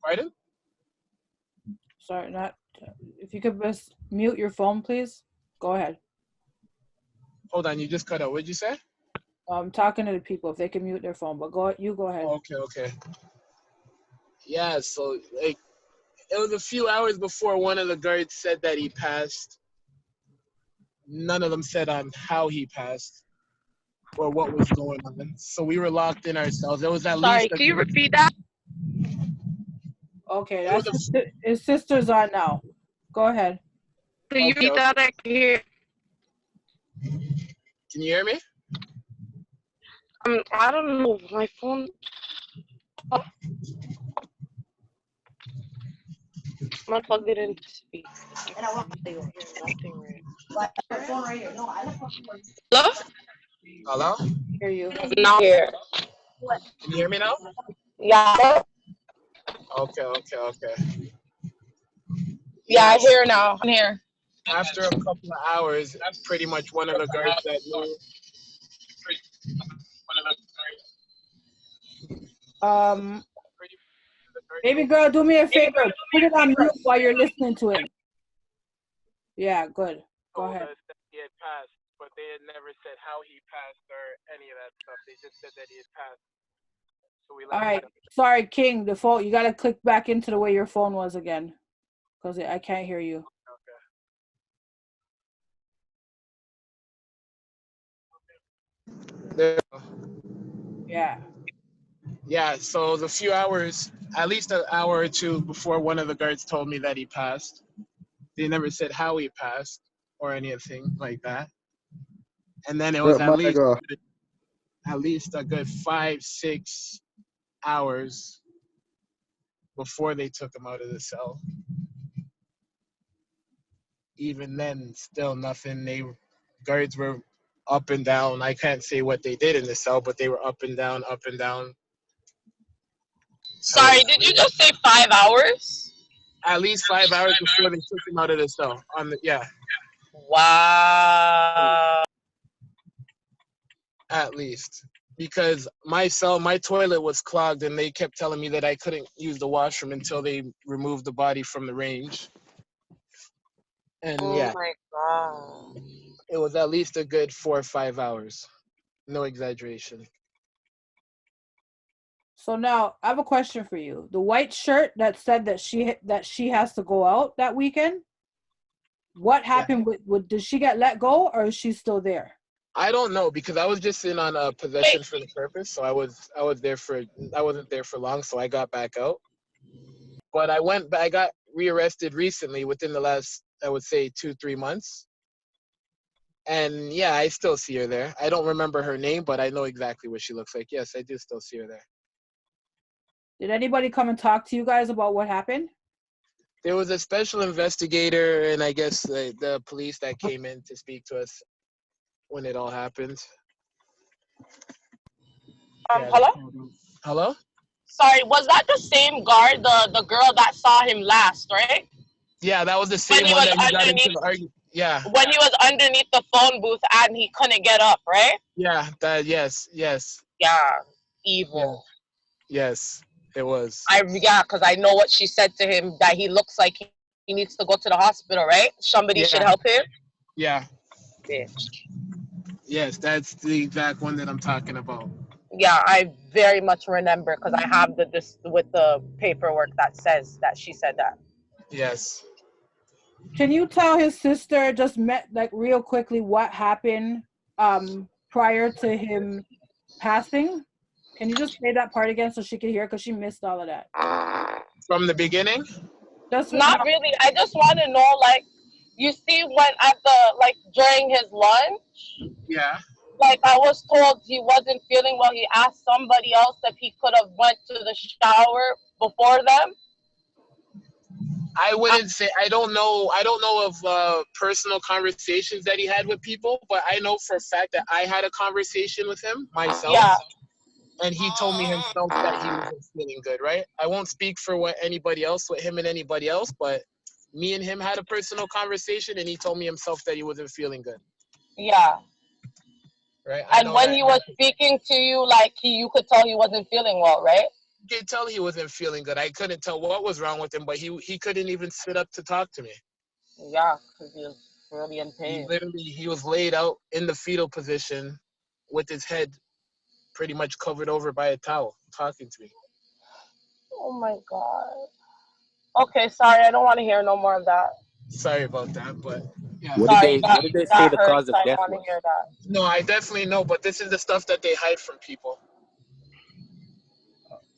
pardon? Sorry, not. If you could just mute your phone, please. Go ahead. Hold on, you just cut out. What'd you say? I'm talking to the people. If they can mute their phone, but go ahead. Okay. Yeah, so like it was a few hours before one of the guards said that he passed. None of them said on how he passed or what was going on. So we were locked in ourselves. There was at least. Sorry, can you repeat that? Okay, that's his sister's on now. Go ahead. Can you repeat that? I can hear. Can you hear me? I don't know. My phone. Oh. I'm gonna plug it in to speak. Hello? Hello? Hear you. Now here. Can you hear me now? Yeah. Okay. Yeah, I hear now. I'm here. After a couple of hours, pretty much one of the guards that knew. Baby girl, do me a favor. Put it on mute while you're listening to him. Yeah, good. Go ahead. He had passed, but they had never said how he passed or any of that stuff. They just said that he had passed. So we. All right. Sorry, King. The phone. You gotta click back into the way your phone was again, because I can't hear you. Okay. Yeah. Yeah, so the few hours, at least an hour or two before one of the guards told me that he passed. They never said how he passed or anything like that. And then it was at least a good 5-6 hours before they took him out of the cell. Even then, still nothing. Guards were up and down. I can't say what they did in the cell, but they were up and down, up and down. Sorry, did you just say 5 hours? At least 5 hours before they took him out of the cell. Yeah. Wow. At least. Because my toilet was clogged and they kept telling me that I couldn't use the washroom until they removed the body from the range. And oh my God. It was at least a good 4 or 5 hours. No exaggeration. So now I have a question for you. The white shirt that said that she has to go out that weekend. What happened with did she get let go or is she still there? I don't know because I was just in on a possession for the purpose. So I wasn't there for long, so I got back out. But I got rearrested recently within the last, I would say, 2-3 months. And yeah, I still see her there. I don't remember her name, but I know exactly what she looks like. Yes, I do still see her there. Did anybody come and talk to you guys about what happened? There was a special investigator and I guess the police that came in to speak to us when it all happened. Hello? Hello? Sorry, was that the same guard, the girl that saw him last, right? Yeah, that was the same one that you got into the argument. Yeah. When he was underneath the phone booth and he couldn't get up, right? Yeah, yes. Yeah, evil. Yes, it was. Because I know what she said to him, that he looks like he needs to go to the hospital, right? Somebody should help him. Yeah. Bitch. Yes, that's the exact one that I'm talking about. Yeah, I very much remember because I have this with the paperwork that says that she said that. Yes. Can you tell his sister just met like real quickly what happened prior to him passing? Can you just say that part again so she can hear, because she missed all of that? From the beginning? Just Not really. I just want to know, like, you see, when at the like during his lunch, Yeah. like I was told he wasn't feeling well. He asked somebody else if he could have went to the shower before them. I wouldn't say, I don't know of personal conversations that he had with people, but I know for a fact that I had a conversation with him myself. Yeah. And he told me himself that he wasn't feeling good, right? I won't speak for what anybody else, with him and anybody else, but me and him had a personal conversation, and he told me himself that he wasn't feeling good. Yeah. Right? And when he was speaking to you, like you could tell he wasn't feeling well, right? You could tell he wasn't feeling good. I couldn't tell what was wrong with him, but he couldn't even sit up to talk to me. Yeah, because he was really in pain. He was laid out in the fetal position with his head pretty much covered over by a towel, talking to me. Oh my God. Okay, sorry, I don't want to hear no more of that. Sorry about that, but yeah. What Sorry, did they say that the hurts. cause of I don't death want to was? hear that. No, I definitely know, but this is the stuff that they hide from people.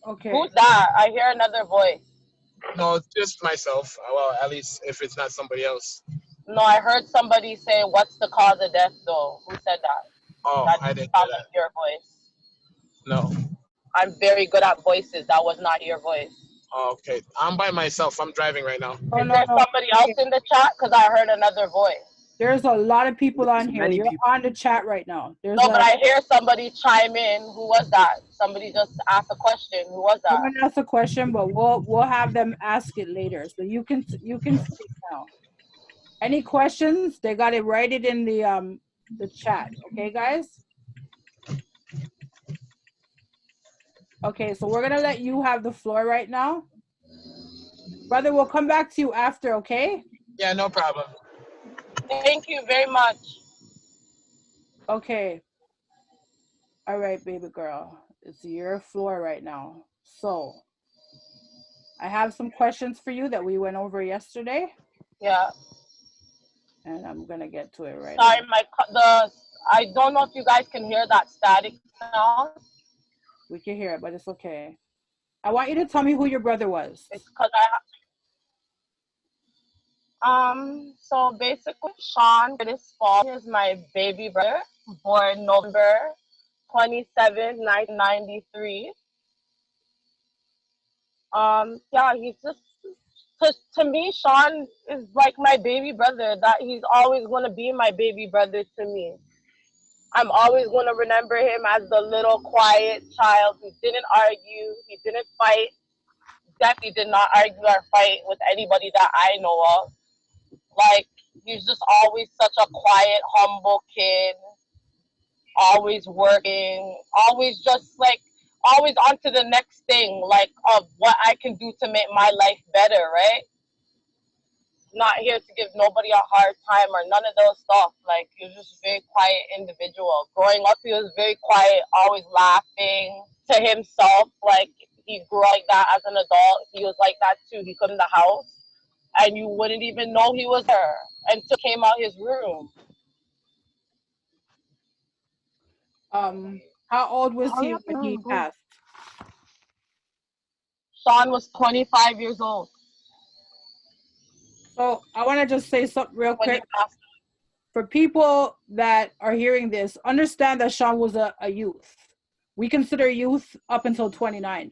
Okay. Who's that? I hear another voice. No, it's just myself. Well, at least if it's not somebody else. No, I heard somebody say, "What's the cause of death?" Though, who said that? Oh, That I didn't didn't sound hear like your voice. that. No. I'm very good at voices. That was not your voice. Oh, okay. I'm by myself. I'm driving right now. Is there somebody else in the chat? Because I heard another voice. There's a lot of people on There's here. many You're people. on the chat right now. There's No, but I hear somebody chime in. Who was that? Somebody just asked a question. Who was that? someone asked a question, but we'll have them ask it later. So you can speak now. Any questions? They got to write it in the chat. Okay, guys? Okay, so we're gonna let you have the floor right now. Brother, we'll come back to you after, okay? Yeah, no problem. Thank you very much. Okay. All right, baby girl. It's your floor right now. So I have some questions for you that we went over yesterday. Yeah. And I'm gonna get to it right Sorry, now. I don't know if you guys can hear that static sound. We can hear it, but it's okay. I want you to tell me who your brother was. It's because so basically, Sean Curtis Fall is my baby brother, born November 27, 1993. Yeah, he's just, to me, Sean is like my baby brother, that he's always going to be my baby brother to me. I'm always going to remember him as the little quiet child who didn't argue, he didn't fight, definitely did not argue or fight with anybody that I know of. Like, he's just always such a quiet, humble kid, always working, always just like, always on to the next thing, like, of what I can do to make my life better, right? Not here to give nobody a hard time or none of those stuff. Like, he was just a very quiet individual. Growing up, he was very quiet, always laughing to himself. Like, he grew like that as an adult. He was like that too. He come in the house and you wouldn't even know he was there until he came out his room. How old was he when he passed? Sean was 25 years old. So I want to just say something real quick. For people that are hearing this, understand that Sean was a youth. We consider youth up until 29.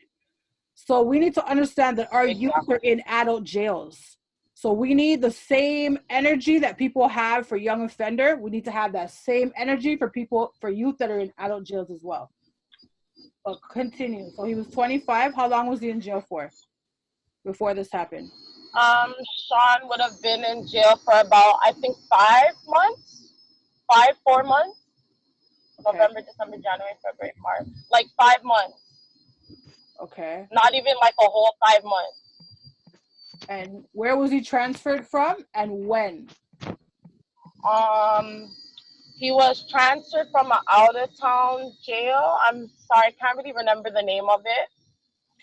So we need to understand that our youth are in adult jails. So we need the same energy that people have for young offender. We need to have that same energy for youth that are in adult jails as well. But continue. So he was 25. How long was he in jail for before this happened? Sean would have been in jail for about, I think, 4 months. Okay. November, December, January, February, March. Like 5 months. Okay. Not even like a whole 5 months. And where was he transferred from and when? He was transferred from an out-of-town jail. I'm sorry, I can't really remember the name of it.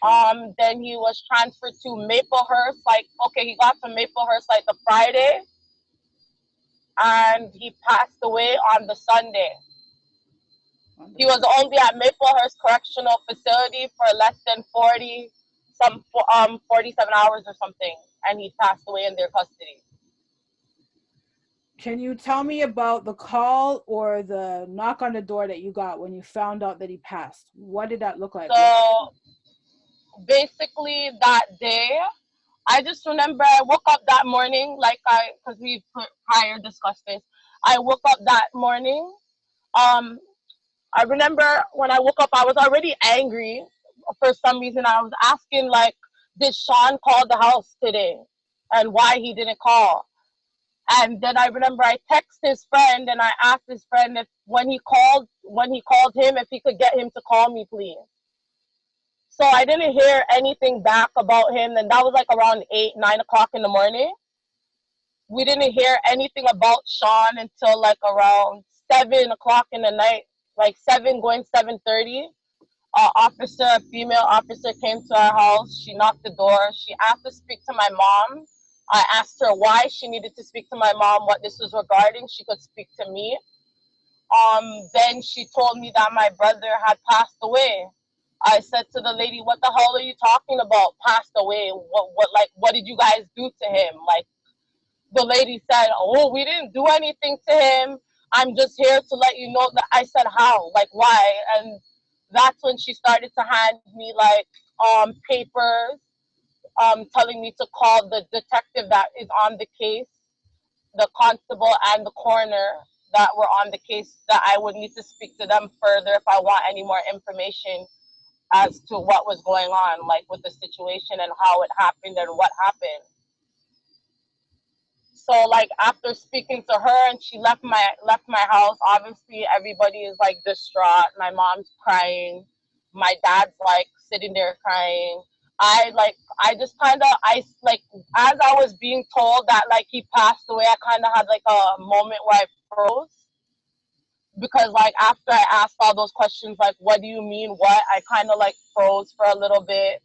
Then he was transferred to Maplehurst. Like, okay, he got to Maplehurst like the Friday, and he passed away on the Sunday. He was only at Maplehurst Correctional Facility for less than 47 hours or something, and he passed away in their custody. Can you tell me about the call or the knock on the door that you got when you found out that he passed? What did that look like? So basically that day, I just remember I woke up that morning, because we prior discussed this. I woke up that morning. I remember when I woke up, I was already angry for some reason. I was asking, like, did Sean call the house today? And why he didn't call? And then I remember I texted his friend and I asked his friend if when he called him, if he could get him to call me, please. So I didn't hear anything back about him. And that was like around 8, 9 o'clock in the morning. We didn't hear anything about Sean until like around 7 o'clock in the night, like 7 going 7:30. A female officer came to our house. She knocked the door. She asked to speak to my mom. I asked her why she needed to speak to my mom, what this was regarding. She could speak to me. Then she told me that my brother had passed away. I said to the lady, "What the hell are you talking about? Passed away? What did you guys do to him?" Like, the lady said, "Oh, we didn't do anything to him. I'm just here to let you know that." I said, "How? Like, why?" And that's when she started to hand me like papers, telling me to call the detective that is on the case, the constable and the coroner that were on the case, that I would need to speak to them further if I want any more information as to what was going on, like with the situation and how it happened and what happened. So like after speaking to her and she left my house, obviously everybody is like distraught. My mom's crying. My dad's like sitting there crying. I just kind of, as I was being told that like he passed away, I kind of had like a moment where I froze. Because like after I asked all those questions, like, what do you mean, what? I kind of like froze for a little bit.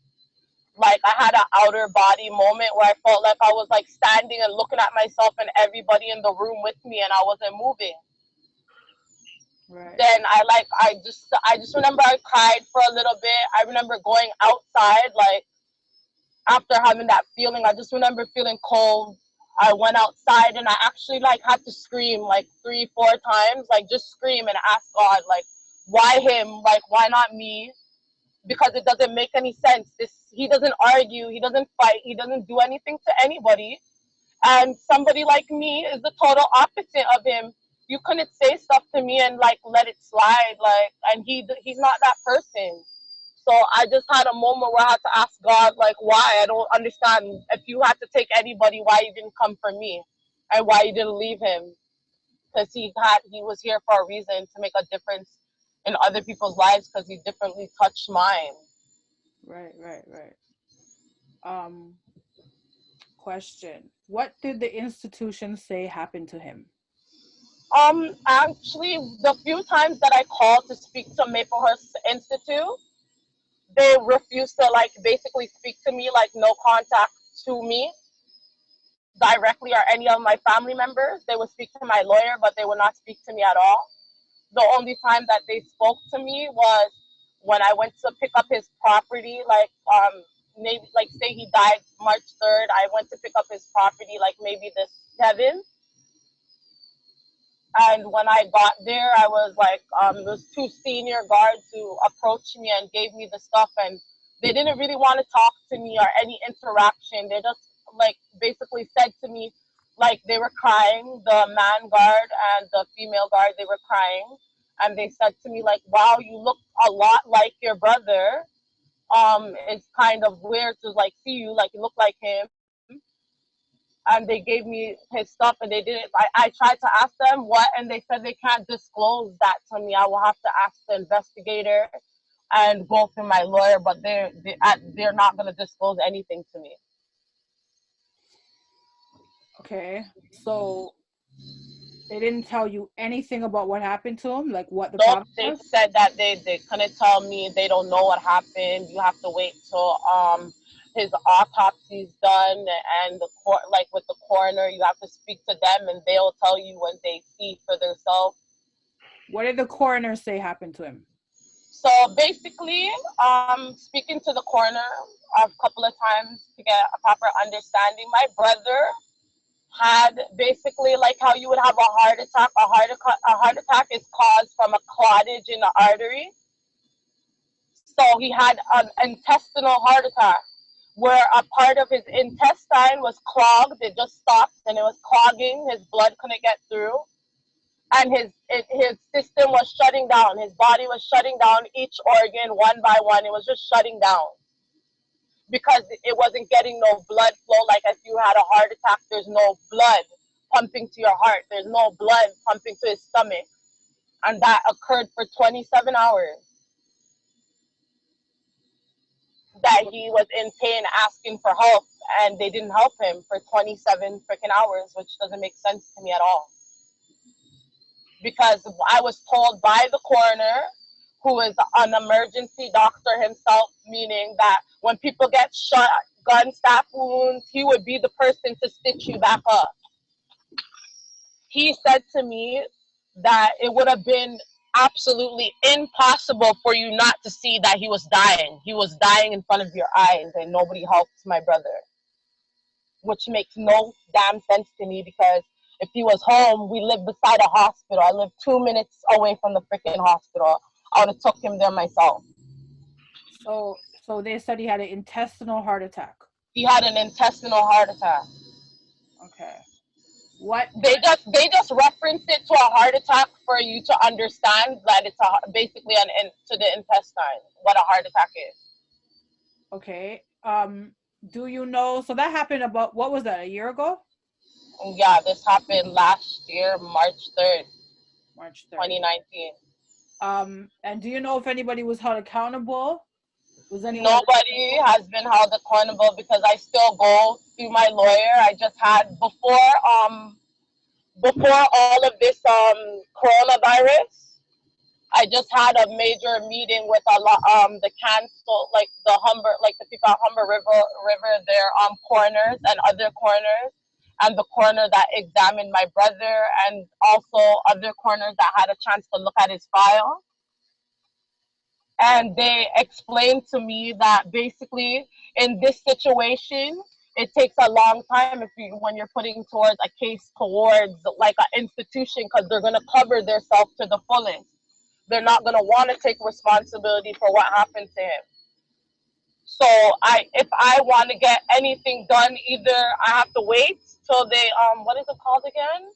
Like I had an outer body moment where I felt like I was like standing and looking at myself and everybody in the room with me, and I wasn't moving. Right. Then I just remember I cried for a little bit. I remember going outside, like after having that feeling, I just remember feeling cold. I went outside and I actually like had to scream like 3, 4 times, like just scream and ask God, like, why him? Like, why not me? Because it doesn't make any sense. He doesn't argue, he doesn't fight, he doesn't do anything to anybody. And somebody like me is the total opposite of him. You couldn't say stuff to me and like let it slide, like, and he's not that person. So I just had a moment where I had to ask God, like, why? I don't understand. If you had to take anybody, why you didn't come for me, and why you didn't leave him? Because he was here for a reason, to make a difference in other people's lives, because he differently touched mine. Right. Question: what did the institution say happened to him? Actually, the few times that I called to speak to Maplehurst Institute, they refused to like basically speak to me, like no contact to me directly or any of my family members. They would speak to my lawyer, but they would not speak to me at all. The only time that they spoke to me was when I went to pick up his property, like maybe like say he died March 3rd, I went to pick up his property like maybe the 7th. And when I got there, I was like, those 2 senior guards who approached me and gave me the stuff, and they didn't really want to talk to me or any interaction. They just like basically said to me, like they were crying, the man guard and the female guard, they were crying. And they said to me like, wow, you look a lot like your brother. It's kind of weird to like see you, like you look like him. And they gave me his stuff, and they didn't. I tried to ask them what, and they said they can't disclose that to me. I will have to ask the investigator and go through my lawyer, but they're not going to disclose anything to me. Okay, so They didn't tell you anything about what happened to him, like what the Nope, problem they was? said that they couldn't tell me. They don't know what happened. You have to wait till his autopsy's done and the court, like with the coroner, you have to speak to them and they'll tell you when they see for themselves. What did the coroner say happened to him? So basically, speaking to the coroner a couple of times to get a proper understanding, my brother had basically like how you would have a heart attack. A heart attack is caused from a clottage in the artery. So he had an intestinal heart attack where a part of his intestine was clogged. It just stopped and it was clogging. His blood couldn't get through. And his system was shutting down. His body was shutting down each organ one by one. It was just shutting down because it wasn't getting no blood flow. Like if you had a heart attack, there's no blood pumping to your heart. There's no blood pumping to his stomach. And that occurred for 27 hours. That he was in pain asking for help and they didn't help him for 27 freaking hours, which doesn't make sense to me at all. Because I was told by the coroner, who is an emergency doctor himself, meaning that when people get shot, gun, stab wounds, he would be the person to stitch you back up. He said to me that it would have been absolutely impossible for you not to see that he was dying. He was dying in front of your eyes and nobody helped my brother, which makes no damn sense to me because if he was home, we lived beside a hospital. I lived 2 minutes away from the freaking hospital. I would have took him there myself. So they said he had an intestinal heart attack. He had an intestinal heart attack. Okay. What? They just reference it to a heart attack for you to understand that it's basically to the intestine, what a heart attack is. Okay. Do you know, so that happened about, what was that, a year ago? Yeah, this happened last year, March 3rd. March 3rd. 2019. And do you know if anybody was held accountable? Was anyone? Nobody has been held accountable because I still go through my lawyer. I just had before all of this coronavirus, I just had a major meeting with a lot the council, like the people at Humber River, their coroners and other coroners, and the coroner that examined my brother, and also other coroners that had a chance to look at his file. And they explained to me that basically in this situation, it takes a long time when you're putting towards a case towards like an institution, because they're going to cover themselves to the fullest. They're not going to want to take responsibility for what happened to him. So if I want to get anything done, either I have to wait till they what is it called again?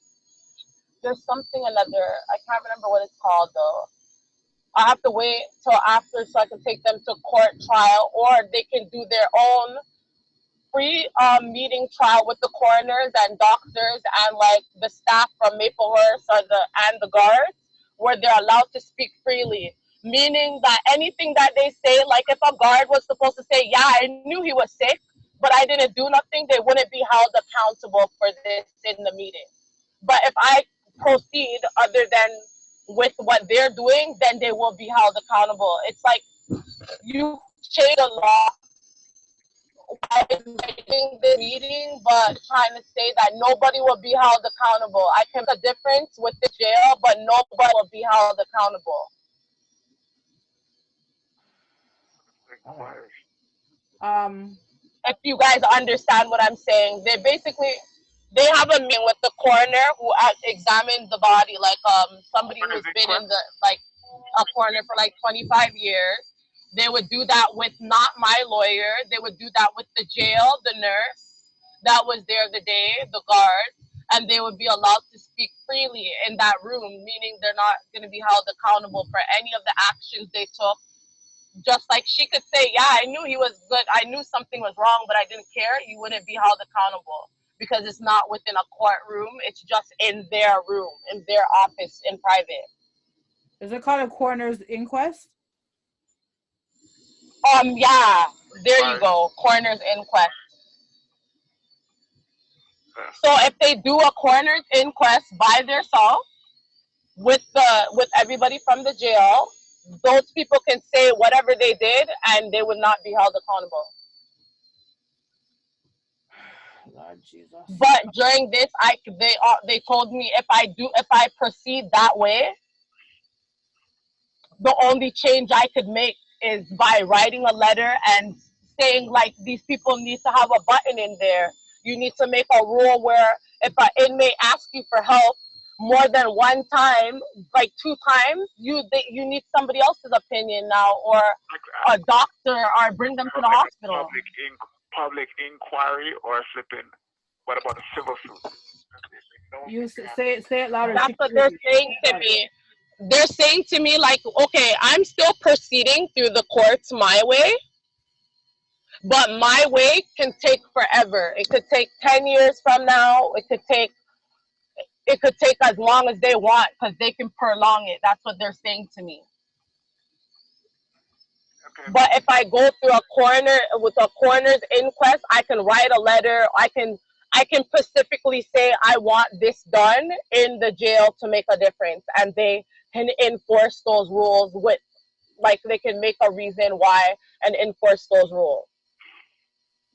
There's something another, I can't remember what it's called though. I have to wait till after so I can take them to court trial, or they can do their own free meeting trial with the coroners and doctors and like the staff from Maplehurst and the guards, where they're allowed to speak freely. Meaning that anything that they say, like if a guard was supposed to say, yeah, I knew he was sick, but I didn't do nothing, they wouldn't be held accountable for this in the meeting. But if I proceed other than with what they're doing, then they will be held accountable. It's like you change the law by making the meeting, but trying to say that nobody will be held accountable. I can make a difference with the jail, but nobody will be held accountable. If you guys understand what I'm saying, they have a meeting with the coroner who examined the body, like somebody who's been in a coroner for like 25 years. They would do that with not my lawyer. They would do that with the jail, the nurse that was there the day, the guard, and they would be allowed to speak freely in that room, meaning they're not going to be held accountable for any of the actions they took. Just like she could say, yeah, I knew he was good. I knew something was wrong, but I didn't care. You wouldn't be held accountable because it's not within a courtroom. It's just in their room, in their office, in private. Is it called a coroner's inquest? Yeah, there you go. Coroner's inquest. So if they do a coroner's inquest by themselves with everybody from the jail, those people can say whatever they did and they would not be held accountable. Lord Jesus. But during this, they told me if I proceed that way, the only change I could make is by writing a letter and saying like these people need to have a button in there. You need to make a rule where if an inmate asks you for help more than one time, like 2 times, you need somebody else's opinion now, or a doctor, or bring them to the hospital. Public inquiry or flipping. What about a civil suit? You say it louder. That's what they're saying to me. They're saying to me like, okay, I'm still proceeding through the courts my way, but my way can take forever. It could take 10 years from now. It could take as long as they want because they can prolong it. That's what they're saying to me. Okay. But if I go through a coroner's inquest, I can write a letter. I can specifically say I want this done in the jail to make a difference, and they can enforce those rules with, like, they can make a reason why and enforce those rules.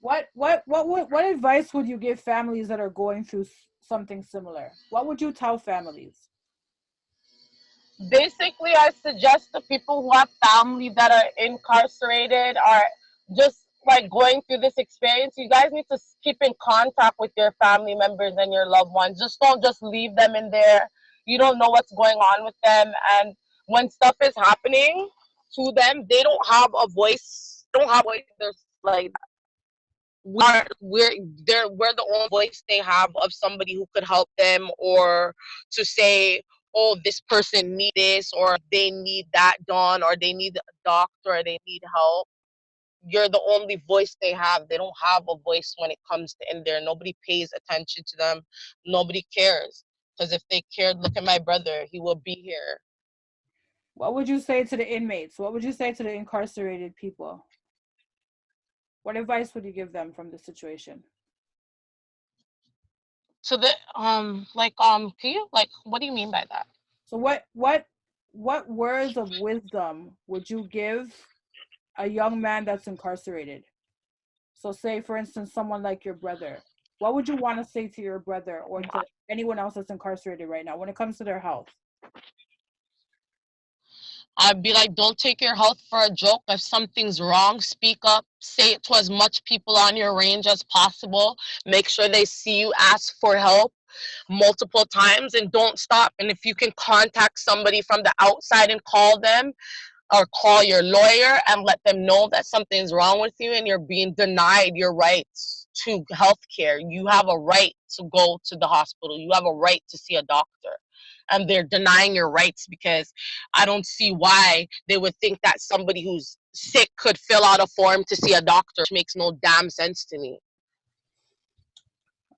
What advice would you give families that are going through something similar? What would you tell families? Basically, I suggest to people who have family that are incarcerated or just like going through this experience, you guys need to keep in contact with your family members and your loved ones. Just don't just leave them in there. You don't know what's going on with them, and when stuff is happening to them, they don't have a voice. There's like we're the only voice they have of somebody who could help them, or to say, oh, this person need this, or they need that done, or they need a doctor, or they need help. You're the only voice they have. They don't have a voice when it comes to in there. Nobody pays attention to them. Nobody cares. Because if they cared, look at my brother. He will be here. What would you say to the inmates? What would you say to the incarcerated people? What advice would you give them from the situation? So can you, like, what do you mean by that? So what words of wisdom would you give a young man that's incarcerated? So say, for instance, someone like your brother. What would you want to say to your brother or to anyone else that's incarcerated right now when it comes to their health? I'd be like, don't take your health for a joke. If something's wrong, speak up. Say it to as much people on your range as possible. Make sure they see you ask for help multiple times, and don't stop. And if you can contact somebody from the outside and call them, or call your lawyer and let them know that something's wrong with you and you're being denied your rights to health care. You have a right to go to the hospital. You have a right to see a doctor. And they're denying your rights because I don't see why they would think that somebody who's sick could fill out a form to see a doctor. It makes no damn sense to me.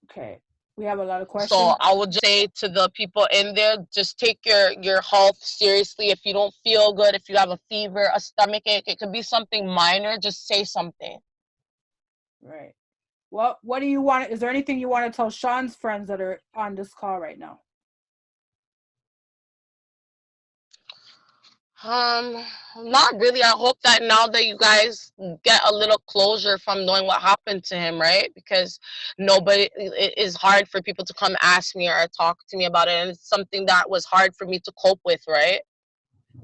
Okay. We have a lot of questions. So I would just say to the people in there, just take your health seriously. If you don't feel good, if you have a fever, a stomach ache, it could be something minor, just say something. Right. Well, what do you want? Is there anything you want to tell Sean's friends that are on this call right now? Not really. I hope that now that you guys get a little closure from knowing what happened to him, right? Because it is hard for people to come ask me or talk to me about it. And it's something that was hard for me to cope with, right?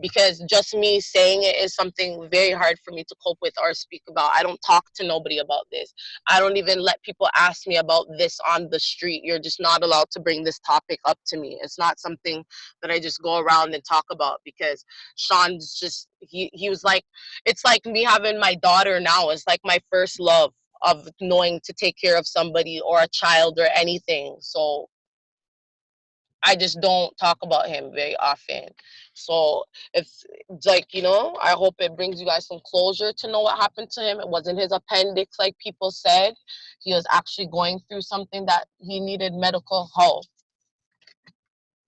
Because just me saying it is something very hard for me to cope with or speak about. I don't talk to nobody about this. I don't even let people ask me about this on the street. You're just not allowed to bring this topic up to me. It's not something that I just go around and talk about, because Sean's just, he was like, it's like me having my daughter now. It's like my first love of knowing to take care of somebody or a child or anything. So I just don't talk about him very often. So if, like, I hope it brings you guys some closure to know what happened to him. It wasn't his appendix like people said. He was actually going through something that he needed medical help.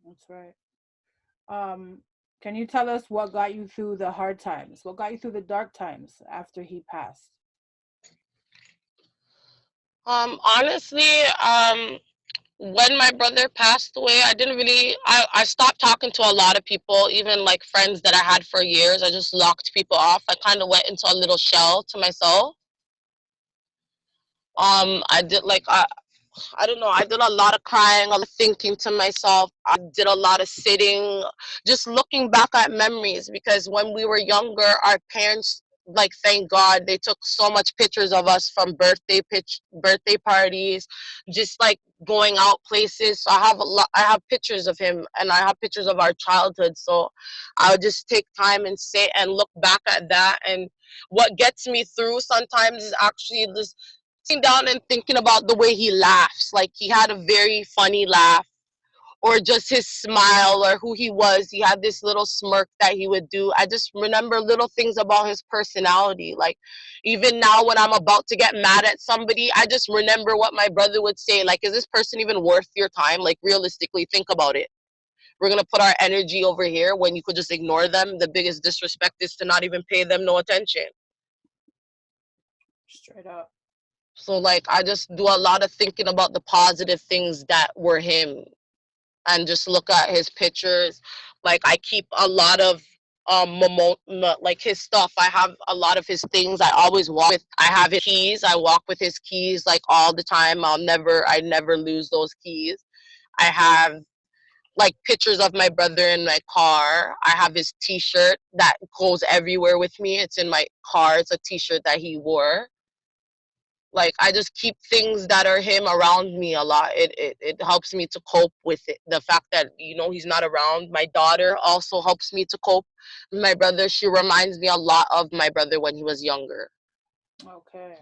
That's right. Can you tell us what got you through the hard times? What got you through the dark times after he passed? Honestly, when my brother passed away, I stopped talking to a lot of people, even like friends that I had for years. I just locked people off. I kind of went into a little shell to myself. I did like I don't know. I did a lot of crying, a lot of thinking to myself. I did a lot of sitting, just looking back at memories, because when we were younger, our parents, like, thank God, they took so much pictures of us from birthday parties, just like going out places. So I have pictures of him, and I have pictures of our childhood. So I would just take time and sit and look back at that. And what gets me through sometimes is actually this sitting down and thinking about the way he laughs. Like, he had a very funny laugh, or just his smile, or who he was. He had this little smirk that he would do. I just remember little things about his personality. Like, even now when I'm about to get mad at somebody, I just remember what my brother would say. Like, is this person even worth your time? Like, realistically, think about it. We're going to put our energy over here when you could just ignore them. The biggest disrespect is to not even pay them no attention. Straight up. So, like, I just do a lot of thinking about the positive things that were him, and just look at his pictures. Like, I keep a lot of like his stuff. I have a lot of his things. I always walk with. I have his keys. I walk with his keys like all the time. I never lose those keys. I have like pictures of my brother in my car. I have his T-shirt that goes everywhere with me. It's in my car. It's a T-shirt that he wore. Like, I just keep things that are him around me a lot. It helps me to cope with it. The fact that, he's not around. My daughter also helps me to cope. My brother, she reminds me a lot of my brother when he was younger. Okay.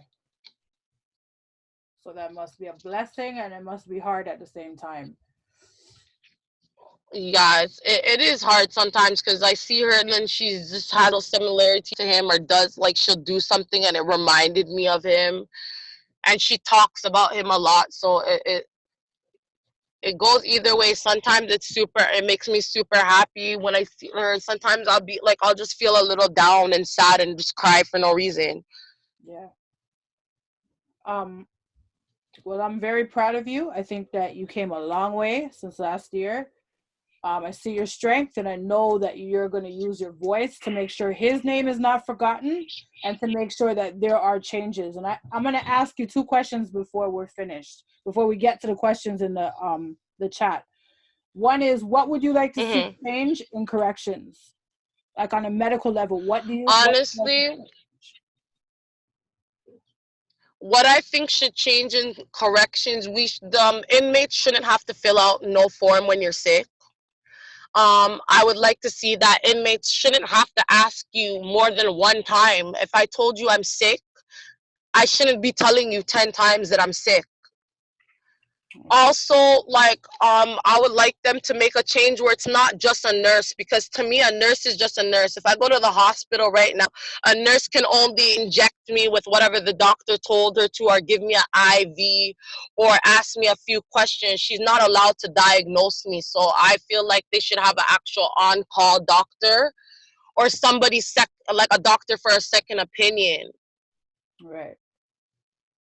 So that must be a blessing, and it must be hard at the same time. Yeah, it is hard sometimes, because I see her and then she just has a similarity to him, or does, like, she'll do something and it reminded me of him. And she talks about him a lot. So it goes either way. Sometimes it makes me super happy when I see her. Sometimes I'll just feel a little down and sad and just cry for no reason. Yeah. Well, I'm very proud of you. I think that you came a long way since last year. I see your strength, and I know that you're going to use your voice to make sure his name is not forgotten, and to make sure that there are changes. And I'm going to ask you 2 questions before we're finished, before we get to the questions in the chat. One is, what would you like to see change in corrections? Like, on a medical level, what do you... Honestly, what I think should change in corrections, the inmates shouldn't have to fill out no form when you're sick. I would like to see that inmates shouldn't have to ask you more than one time. If I told you I'm sick, I shouldn't be telling you 10 times that I'm sick. Also, like, I would like them to make a change where it's not just a nurse, because to me, a nurse is just a nurse. If I go to the hospital right now, a nurse can only inject me with whatever the doctor told her to, or give me an IV, or ask me a few questions. She's not allowed to diagnose me. So I feel like they should have an actual on-call doctor, or somebody like a doctor for a second opinion. Right.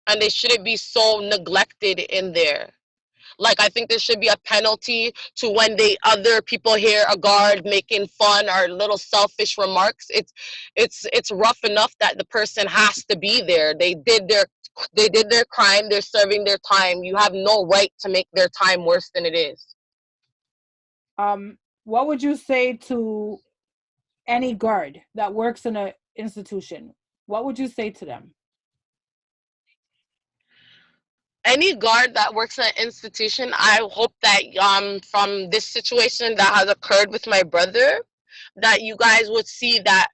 And they shouldn't be so neglected in there. Like, I think there should be a penalty to when other people hear a guard making fun or little selfish remarks. It's rough enough that the person has to be there. They did their crime. They're serving their time. You have no right to make their time worse than it is. What would you say to any guard that works in an institution? What would you say to them? Any guard that works in an institution, I hope that from this situation that has occurred with my brother, that you guys would see that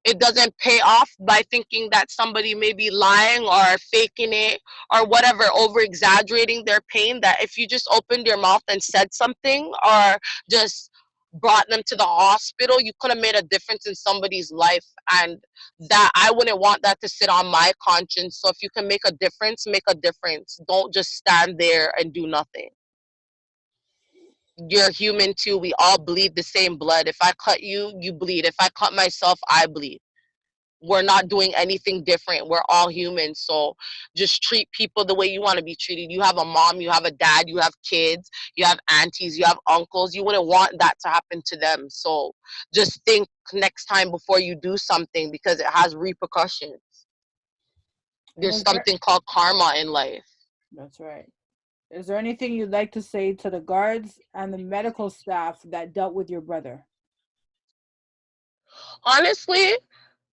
it doesn't pay off by thinking that somebody may be lying or faking it or whatever, over exaggerating their pain. That if you just opened your mouth and said something, or just brought them to the hospital, you could have made a difference in somebody's life. And that I wouldn't want that to sit on my conscience. So if you can make a difference, make a difference. Don't just stand there and do nothing. You're human too. We all bleed the same blood. If I cut you, you bleed. If I cut myself, I bleed. we're not doing anything different. We're all humans. So just treat people the way you want to be treated. You have a mom, you have a dad, you have kids, you have aunties, you have uncles. You wouldn't want that to happen to them. So just think next time before you do something, because it has repercussions. There's something called karma in life. That's right. Is there anything you'd like to say to the guards and the medical staff that dealt with your brother? Honestly,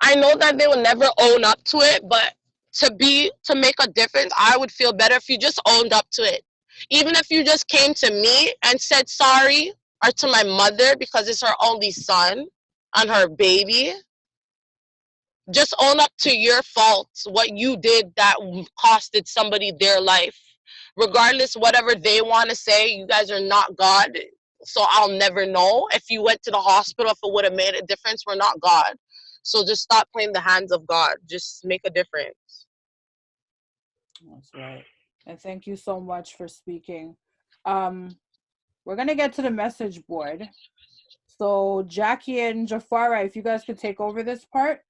I know that they will never own up to it, but to make a difference, I would feel better if you just owned up to it. Even if you just came to me and said sorry, or to my mother, because it's her only son and her baby. Just own up to your faults, what you did that costed somebody their life. Regardless, whatever they want to say, you guys are not God. So I'll never know. If you went to the hospital, if it would have made a difference, we're not God. So just stop playing the hands of God. Just make a difference. That's right. And thank you so much for speaking. We're going to get to the message board. So Jackie and Jafara, if you guys could take over this part.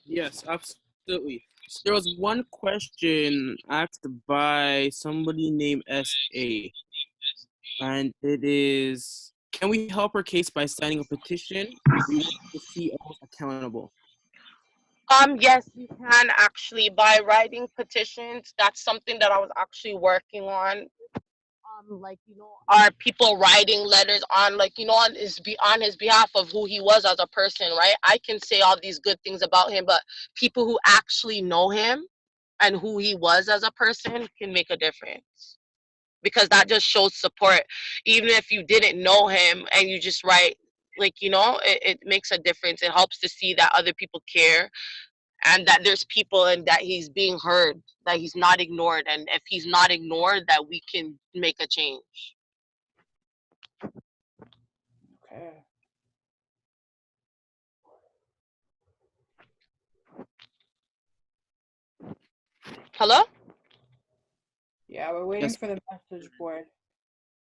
Yes, absolutely. So there was one question asked by somebody named SA, and it is, can we help her case by signing a petition? We want to see us accountable. Yes, you can actually, by writing petitions. That's something that I was actually working on. Like, you know, are people writing letters on, like, you know, on his behalf of who he was as a person, right? I can say all these good things about him, but people who actually know him and who he was as a person can make a difference, because that just shows support. Even if you didn't know him and you just write, like, you know, it makes a difference. It helps to see that other people care, and that there's people, and that he's being heard, that he's not ignored, and if he's not ignored, that we can make a change. Okay. Hello? Yeah, we're waiting Yes. for the message board.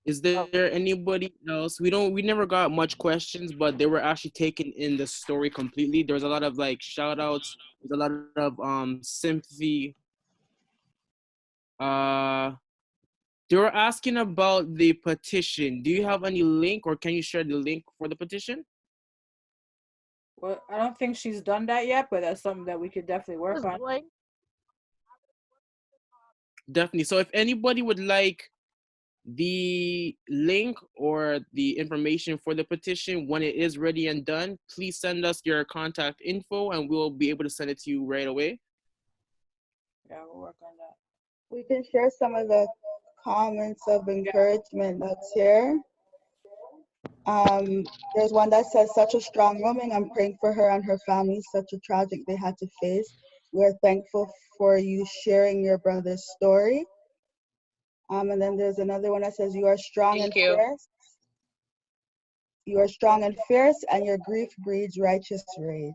Is there anybody else? We never got much questions, but they were actually taken in the story completely. There was a lot of like shout outs. There's a lot of sympathy. They were asking about the petition. Do you have any link, or can you share the link for the petition? Well, I don't think she's done that yet, but that's something that we could definitely work on. Definitely. So if anybody would like the link or the information for the petition when it is ready and done, please send us your contact info and we'll be able to send it to you right away. Yeah, we'll work on that. We can share some of the comments of encouragement that's here. There's one that says, such a strong woman. I'm praying for her and her family. Such a tragic they had to face. We're thankful for you sharing your brother's story. And then there's another one that says, you are strong and fierce. You are strong and fierce, and your grief breeds righteous rage.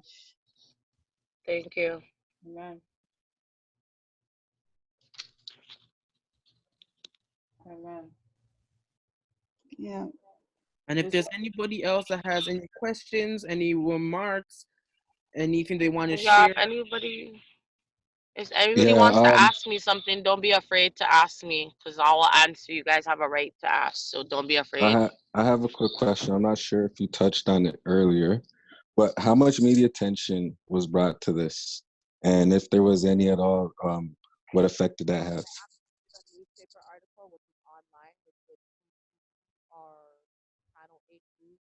Thank you. Amen. Amen. Yeah. And if there's anybody else that has any questions, any remarks, anything they want to share. Anybody? If anybody wants to ask me something, don't be afraid to ask me, because I will answer. You guys have a right to ask, so don't be afraid. I have a quick question. I'm not sure if you touched on it earlier, but how much media attention was brought to this? And if there was any at all, what effect did that have? Newspaper article, which is online, which is our Channel 8 News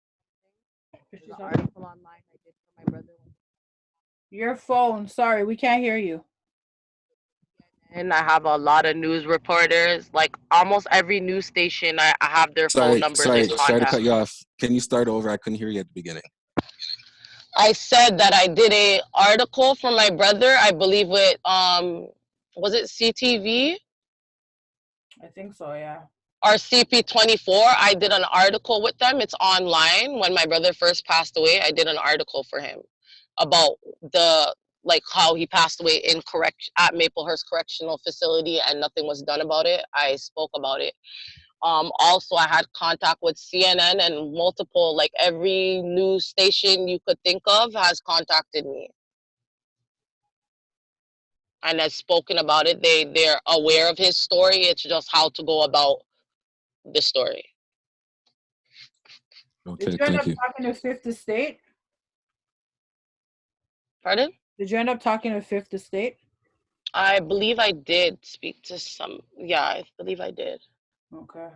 thing. There's an article online I did for my brother. Your phone, sorry, we can't hear you. And I have a lot of news reporters, like almost every news station, I have their phone numbers in contact. Sorry to cut you off. Can you start over? I couldn't hear you at the beginning. I said that I did a article for my brother, I believe with, was it CTV? I think so, yeah. Or CP24. I did an article with them. It's online. When my brother first passed away, I did an article for him about how he passed away at Maplehurst Correctional Facility and nothing was done about it. I spoke about it Also, I had contact with CNN and multiple, like every news station you could think of has contacted me and has spoken about it. They're aware of his story. It's just how to go about the story. Okay, Did you end thank up you. talking to Fifth Estate? Pardon? Did you end up talking to Fifth Estate? I believe I did speak to some. Yeah, I believe I did. Okay.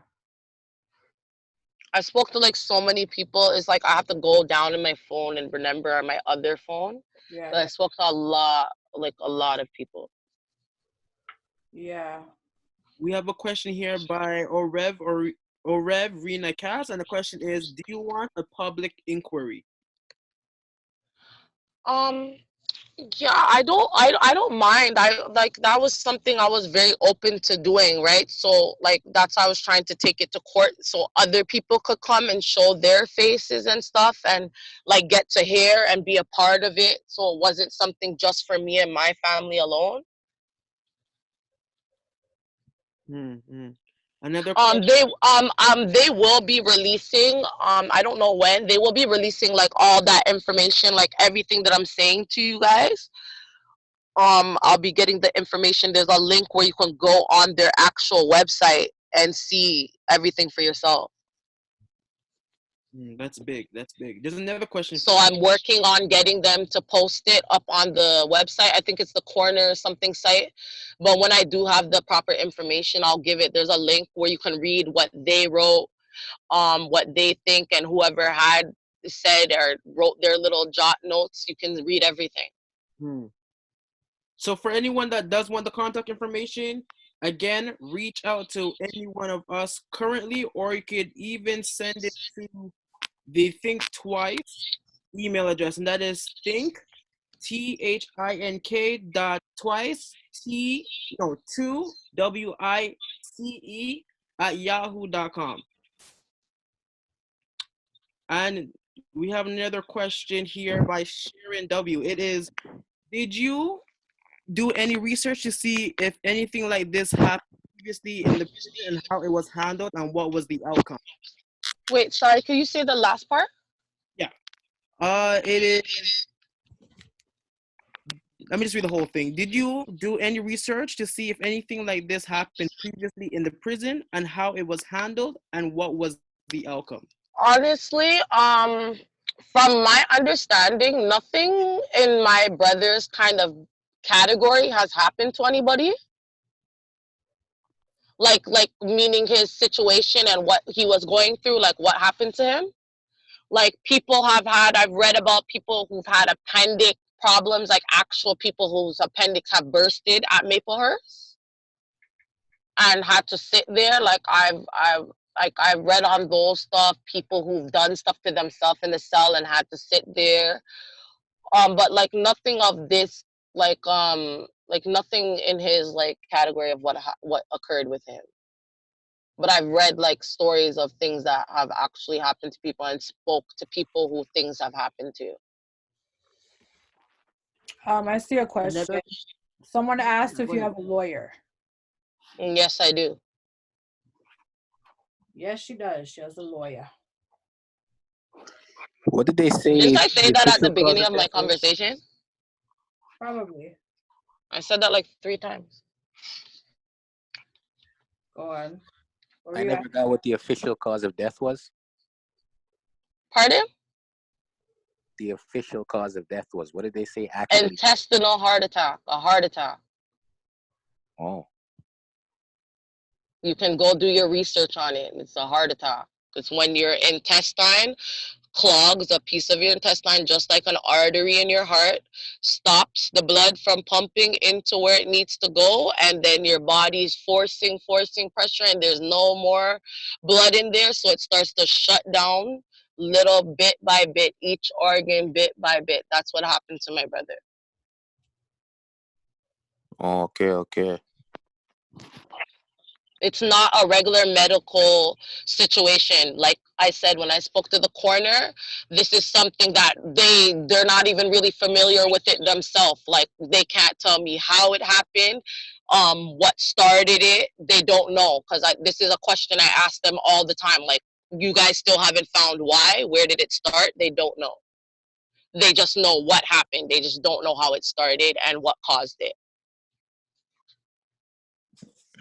I spoke to like so many people. It's like I have to go down in my phone and remember on my other phone. Yeah. But I spoke to a lot of people. Yeah. We have a question here by Orev Rena Cass, and the question is, do you want a public inquiry? Yeah, I don't mind. I like that was something I was very open to doing, right? So like that's why I was trying to take it to court so other people could come and show their faces and stuff and like get to hear and be a part of it. So it wasn't something just for me and my family alone. Another question. They will be releasing, I don't know when, they will be releasing like all that information, like everything that I'm saying to you guys. I'll be getting the information. There's a link where you can go on their actual website and see everything for yourself. That's big. That's big. There's another question. So I'm working on getting them to post it up on the website. I think it's the corner something site. But when I do have the proper information, I'll give it. There's a link where you can read what they wrote, what they think, and whoever had said or wrote their little jot notes. You can read everything. So for anyone that does want the contact information, again, reach out to any one of us currently, or you could even send it to the Think Twice email address, and that is THINK.twice, 2WICE @yahoo.com. And we have another question here by Sharon W. It is, did you do any research to see if anything like this happened previously in the prison and how it was handled and what was the outcome? Wait, sorry, can you say the last part? Yeah. It is. Let me just read the whole thing. Did you do any research to see if anything like this happened previously in the prison and how it was handled and what was the outcome? Honestly, from my understanding, nothing in my brother's kind of category has happened to anybody. Like meaning his situation and what he was going through, like what happened to him. Like people have had, I've read about people who've had appendix problems, like actual people whose appendix have bursted at Maplehurst and had to sit there. Like I've read on those stuff, people who've done stuff to themselves in the cell and had to sit there. But like nothing of this, like nothing in his like category of what occurred with him. But I've read like stories of things that have actually happened to people and spoke to people who things have happened to. I see a question. Someone asked if you have a lawyer. Yes, I do. Yes, she does. She has a lawyer. What did they say? Didn't I say that at the official beginning cause of my death was? conversation? Probably. I said that like 3 times. Go on. I never got what the official cause of death was. Pardon? The official cause of death was. What did they say? Actually, intestinal heart attack. A heart attack. Oh. You can go do your research on it. It's a heart attack. It's when your intestine clogs, a piece of your intestine, just like an artery in your heart, stops the blood from pumping into where it needs to go, and then your body's forcing pressure, and there's no more blood in there, so it starts to shut down little bit by bit, each organ bit by bit. That's what happened to my brother. Oh, okay. It's not a regular medical situation. Like I said, when I spoke to the coroner, this is something that they're not even really familiar with it themselves. Like they can't tell me how it happened. what started it, they don't know. Because this is a question I ask them all the time. Like, you guys still haven't found why? Where did it start? They don't know. They just know what happened. They just don't know how it started and what caused it.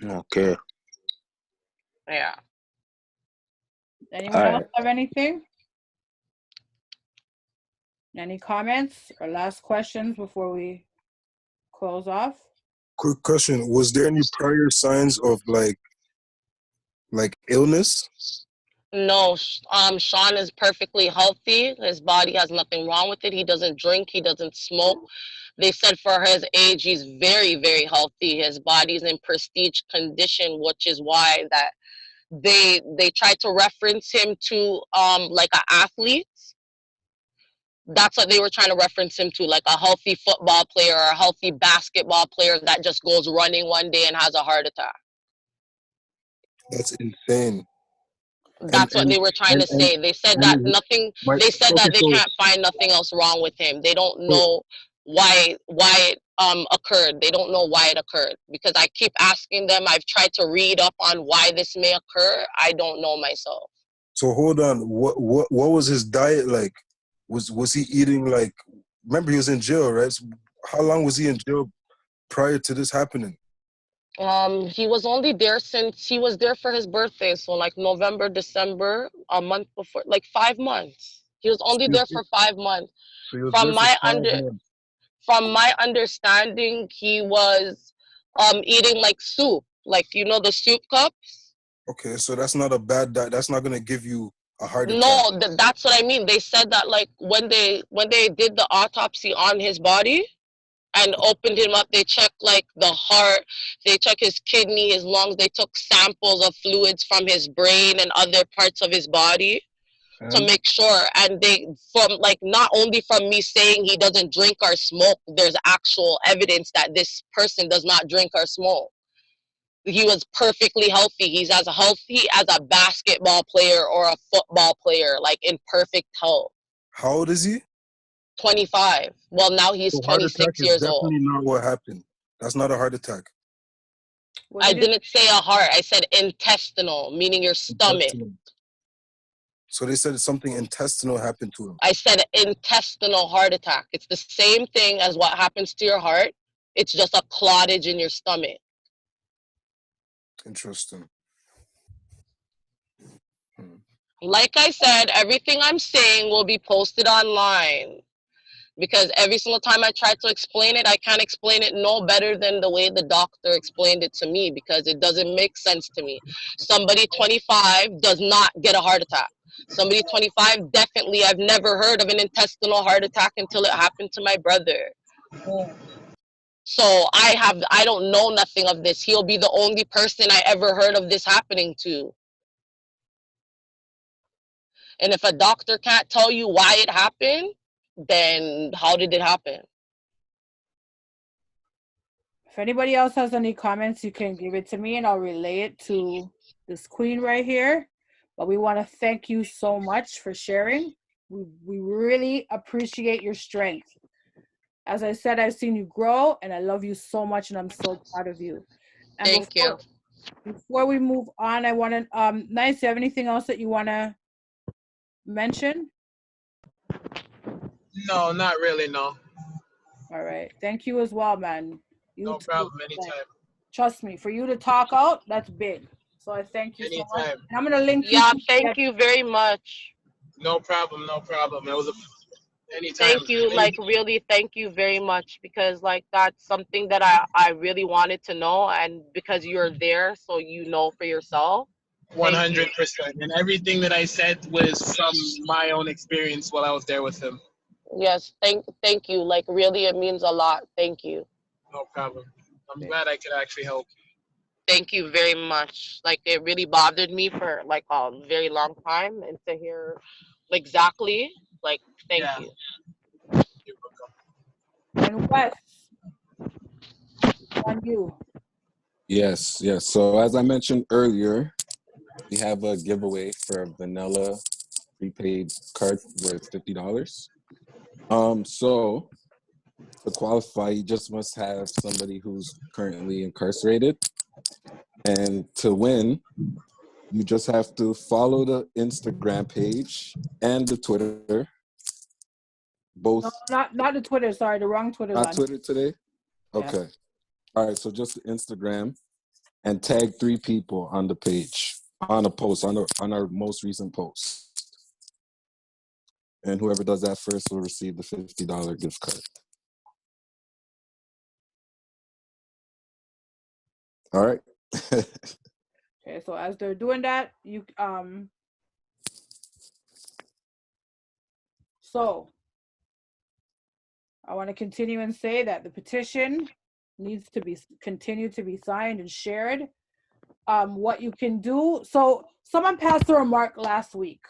Okay. Yeah. Anyone All else right. have anything? Any comments or last questions before we close off? Quick question: was there any prior signs of like illness? No, Sean is perfectly healthy. His body has nothing wrong with it. He doesn't drink. He doesn't smoke. They said for his age, he's very, very healthy. His body's in prestige condition, which is why that they tried to reference him to like an athlete. That's what they were trying to reference him to, like a healthy football player or a healthy basketball player that just goes running one day and has a heart attack. That's insane. That's what they were trying to say. They said that nothing. They said that they can't find nothing else wrong with him. They don't know why it occurred. They don't know why it occurred, because I keep asking them. I've tried to read up on why this may occur. I don't know myself. So hold on. What was his diet like? Was he eating like? Remember, he was in jail, right? So how long was he in jail prior to this happening? He was only there since he was there for his birthday, so like November, December, a month before, like 5 months. He was only there for 5 months. So he was From there for my 5 months. from my understanding, he was eating like soup, like the soup cups. Okay, so that's not a bad diet. That's not gonna give you a heart attack. No, that's what I mean. They said that like when they did the autopsy on his body and opened him up, they checked like the heart, they checked his kidney, his lungs, they took samples of fluids from his brain and other parts of his body to make sure. And they, from like, not only from me saying he doesn't drink or smoke, there's actual evidence that this person does not drink or smoke. He was perfectly healthy. He's as healthy as a basketball player or a football player, like in perfect health. How old is he? 25. Well, now he's So heart 26 attack is years old. definitely not what happened. That's not a heart attack. I didn't say a heart. I said intestinal, meaning your stomach. Intestinal. So they said something intestinal happened to him. I said intestinal heart attack. It's the same thing as what happens to your heart. It's just a clottage in your stomach. Interesting. Like I said, everything I'm saying will be posted online, because every single time I try to explain it, I can't explain it no better than the way the doctor explained it to me, because it doesn't make sense to me. Somebody 25 does not get a heart attack. Somebody 25, definitely, I've never heard of an intestinal heart attack until it happened to my brother. So I don't know nothing of this. He'll be the only person I ever heard of this happening to. And if a doctor can't tell you why it happened, then how did it happen? If anybody else has any comments, you can give it to me and I'll relay it to this queen right here. But we want to thank you so much for sharing. We really appreciate your strength. As I said, I've seen you grow and I love you so much and I'm so proud of you. And thank you. Before we move on, I want to, Nice, you have anything else that you want to mention? No, not really, no. All right. Thank you as well, man. You no too. problem, anytime. Trust me, for you to talk out, that's big. So I thank you anytime. so much. I'm going to link you. Yeah, thank you very much. No problem, no problem. It was anytime. Thank you, like really thank you very much, because like that's something that I really wanted to know, and because you're there, so you know for yourself. 100%. And everything that I said was from my own experience while I was there with him. Yes, thank you. Like really, it means a lot. Thank you. No problem. I'm glad I could actually help. Thank you very much. Like it really bothered me for like a very long time, and to hear exactly, like thank you. You're welcome. And Wes, on you. Yes. So as I mentioned earlier, we have a giveaway for a vanilla prepaid card worth $50. So to qualify, you just must have somebody who's currently incarcerated. And to win, you just have to follow the Instagram page and the Twitter. Both. No, not the Twitter. Sorry, the wrong Twitter's Not on. Twitter today? Yeah. Okay. All right, so just Instagram, and tag 3 people on the page, on a post, on our most recent post. And whoever does that first will receive the $50 gift card. All right. Okay, so as they're doing that, so I want to continue and say that the petition needs to be continue to be signed and shared. What you can do, so someone passed a remark last week,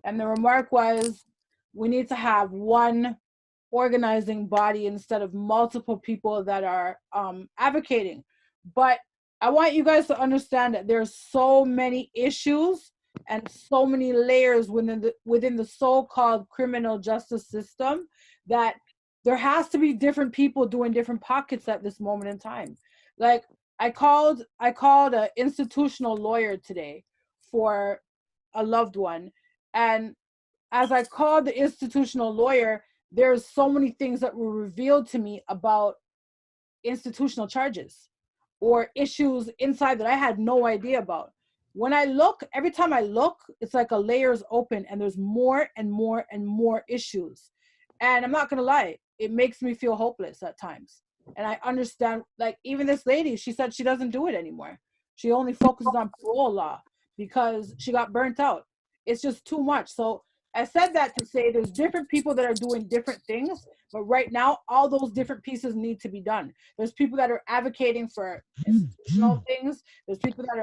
and the remark was we need to have one organizing body instead of multiple people that are advocating. But I want you guys to understand that there's so many issues and so many layers within the so-called criminal justice system that there has to be different people doing different pockets at this moment in time. Like I called an institutional lawyer today for a loved one, and as I called the institutional lawyer, there's so many things that were revealed to me about institutional charges or issues inside that I had no idea about. When I look, every time I look, it's like a layer's open and there's more and more and more issues. And I'm not gonna lie, it makes me feel hopeless at times. And I understand, like even this lady, she said she doesn't do it anymore. She only focuses on parole law because she got burnt out. It's just too much. So I said that to say there's different people that are doing different things, but right now, all those different pieces need to be done. There's people that are advocating for institutional things. There's people that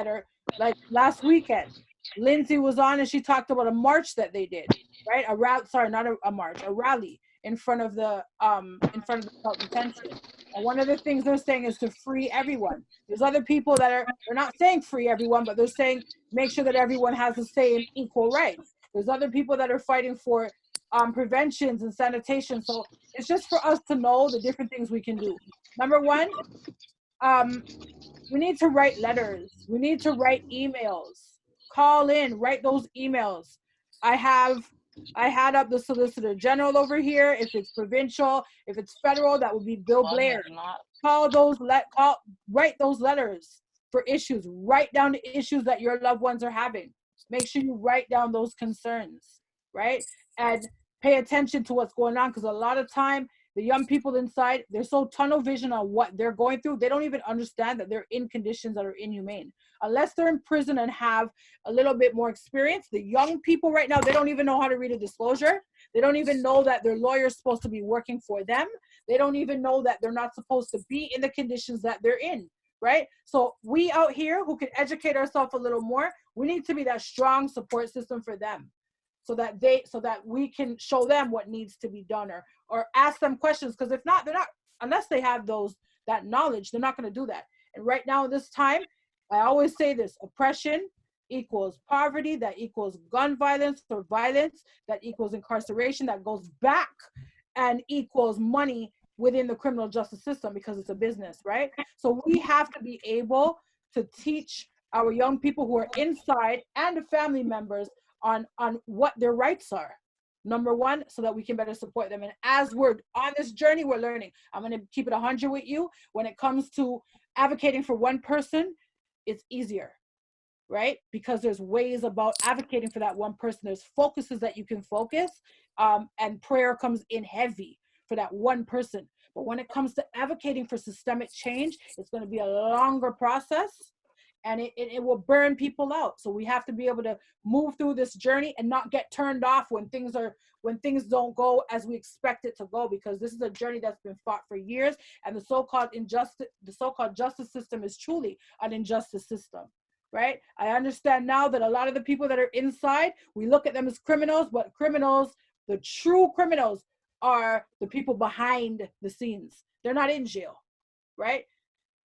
are like last weekend, Lindsay was on and she talked about a march that they did, right? A rally in front of the adult detention. And one of the things they're saying is to free everyone. There's other people that they're not saying free everyone, but they're saying make sure that everyone has the same equal rights. There's other people that are fighting for preventions and sanitation. So it's just for us to know the different things we can do. Number one, we need to write letters. We need to write emails. Call in, write those emails. I had up the Solicitor General over here. If it's provincial, if it's federal, that would be Bill Blair. Write those letters for issues. Write down the issues that your loved ones are having. Make sure you write down those concerns, right? And pay attention to what's going on, because a lot of time the young people inside, they're so tunnel vision on what they're going through, they don't even understand that they're in conditions that are inhumane. Unless they're in prison and have a little bit more experience, the young people right now, they don't even know how to read a disclosure. They don't even know that their lawyer's supposed to be working for them. They don't even know that they're not supposed to be in the conditions that they're in, right? So we out here who can educate ourselves a little more, we need to be that strong support system for them, so that we can show them what needs to be done, or ask them questions. Because if not, they're not, unless they have that knowledge, they're not going to do that. And right now in this time, I always say this: oppression equals poverty, that equals gun violence or violence, that equals incarceration, that goes back and equals money within the criminal justice system, because it's a business, right? So we have to be able to teach our young people who are inside and the family members on what their rights are. Number one, so that we can better support them. And as we're on this journey, we're learning. I'm going to keep it 100 with you. When it comes to advocating for one person, it's easier, right? Because there's ways about advocating for that one person. There's focuses that you can focus, and prayer comes in heavy for that one person. But when it comes to advocating for systemic change, it's going to be a longer process, and it will burn people out. So we have to be able to move through this journey and not get turned off when things don't go as we expect it to go, because this is a journey that's been fought for years, and the so-called justice system is truly an injustice system, right? I understand now that a lot of the people that are inside, we look at them as criminals, but the true criminals are the people behind the scenes. They're not in jail, right?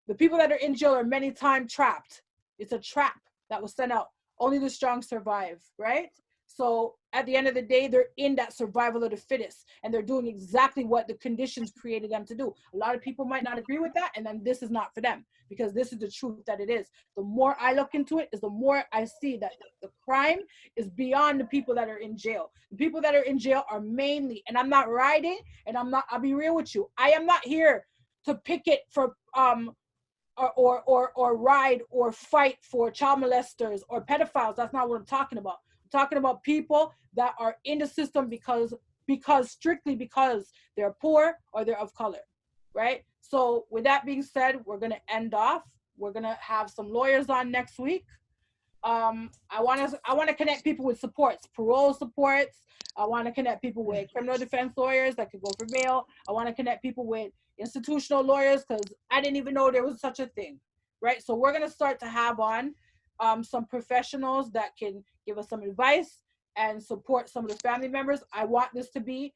The people that are in jail are many times trapped. It's a trap that was sent out. Only the strong survive, right? So at the end of the day, they're in that survival of the fittest, and they're doing exactly what the conditions created them to do. A lot of people might not agree with that, and then this is not for them, because this is the truth that it is. The more I look into it, is the more I see that the crime is beyond the people that are in jail. The people that are in jail are mainly, and I'm not riding, and I'll be real with you, I am not here to picket for or ride or fight for child molesters or pedophiles. That's not what I'm talking about. I'm talking about people that are in the system because strictly because they're poor or they're of color, right? So with that being said, we're gonna end off. We're gonna have some lawyers on next week. I want to connect people with supports, parole supports. I want to connect people with criminal defense lawyers that could go for bail. I want to connect people with institutional lawyers, because I didn't even know there was such a thing, right? So we're going to start to have on some professionals that can give us some advice and support some of the family members. I want this to be,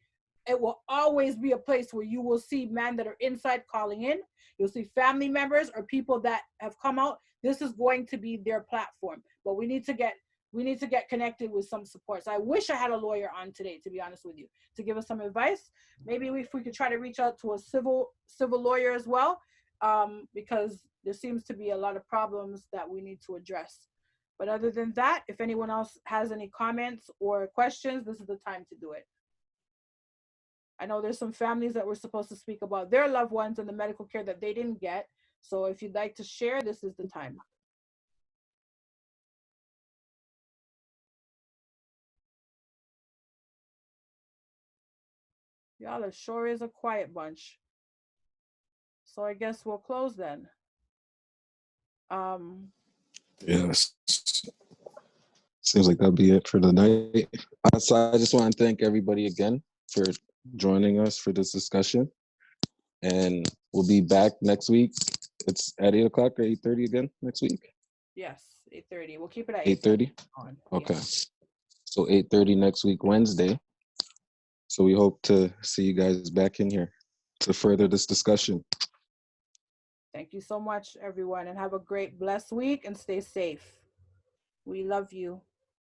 it will always be a place where you will see men that are inside calling in. You'll see family members or people that have come out. This is going to be their platform, but we need to get connected with some supports. I wish I had a lawyer on today, to be honest with you, to give us some advice. Maybe if we could try to reach out to a civil lawyer as well, because there seems to be a lot of problems that we need to address. But other than that, if anyone else has any comments or questions, this is the time to do it. I know there's some families that were supposed to speak about their loved ones and the medical care that they didn't get. So if you'd like to share, this is the time. Y'all, it sure is a quiet bunch. So I guess we'll close then. Yes. Seems like that'll be it for the night. So I just want to thank everybody again for joining us for this discussion. And we'll be back next week. It's at 8 o'clock or 8:30 again next week? Yes, 8:30. We'll keep it at 8:30? Okay. Yeah. So 8:30 next week, Wednesday. So we hope to see you guys back in here to further this discussion. Thank you so much, everyone, and have a great, blessed week and stay safe. We love you.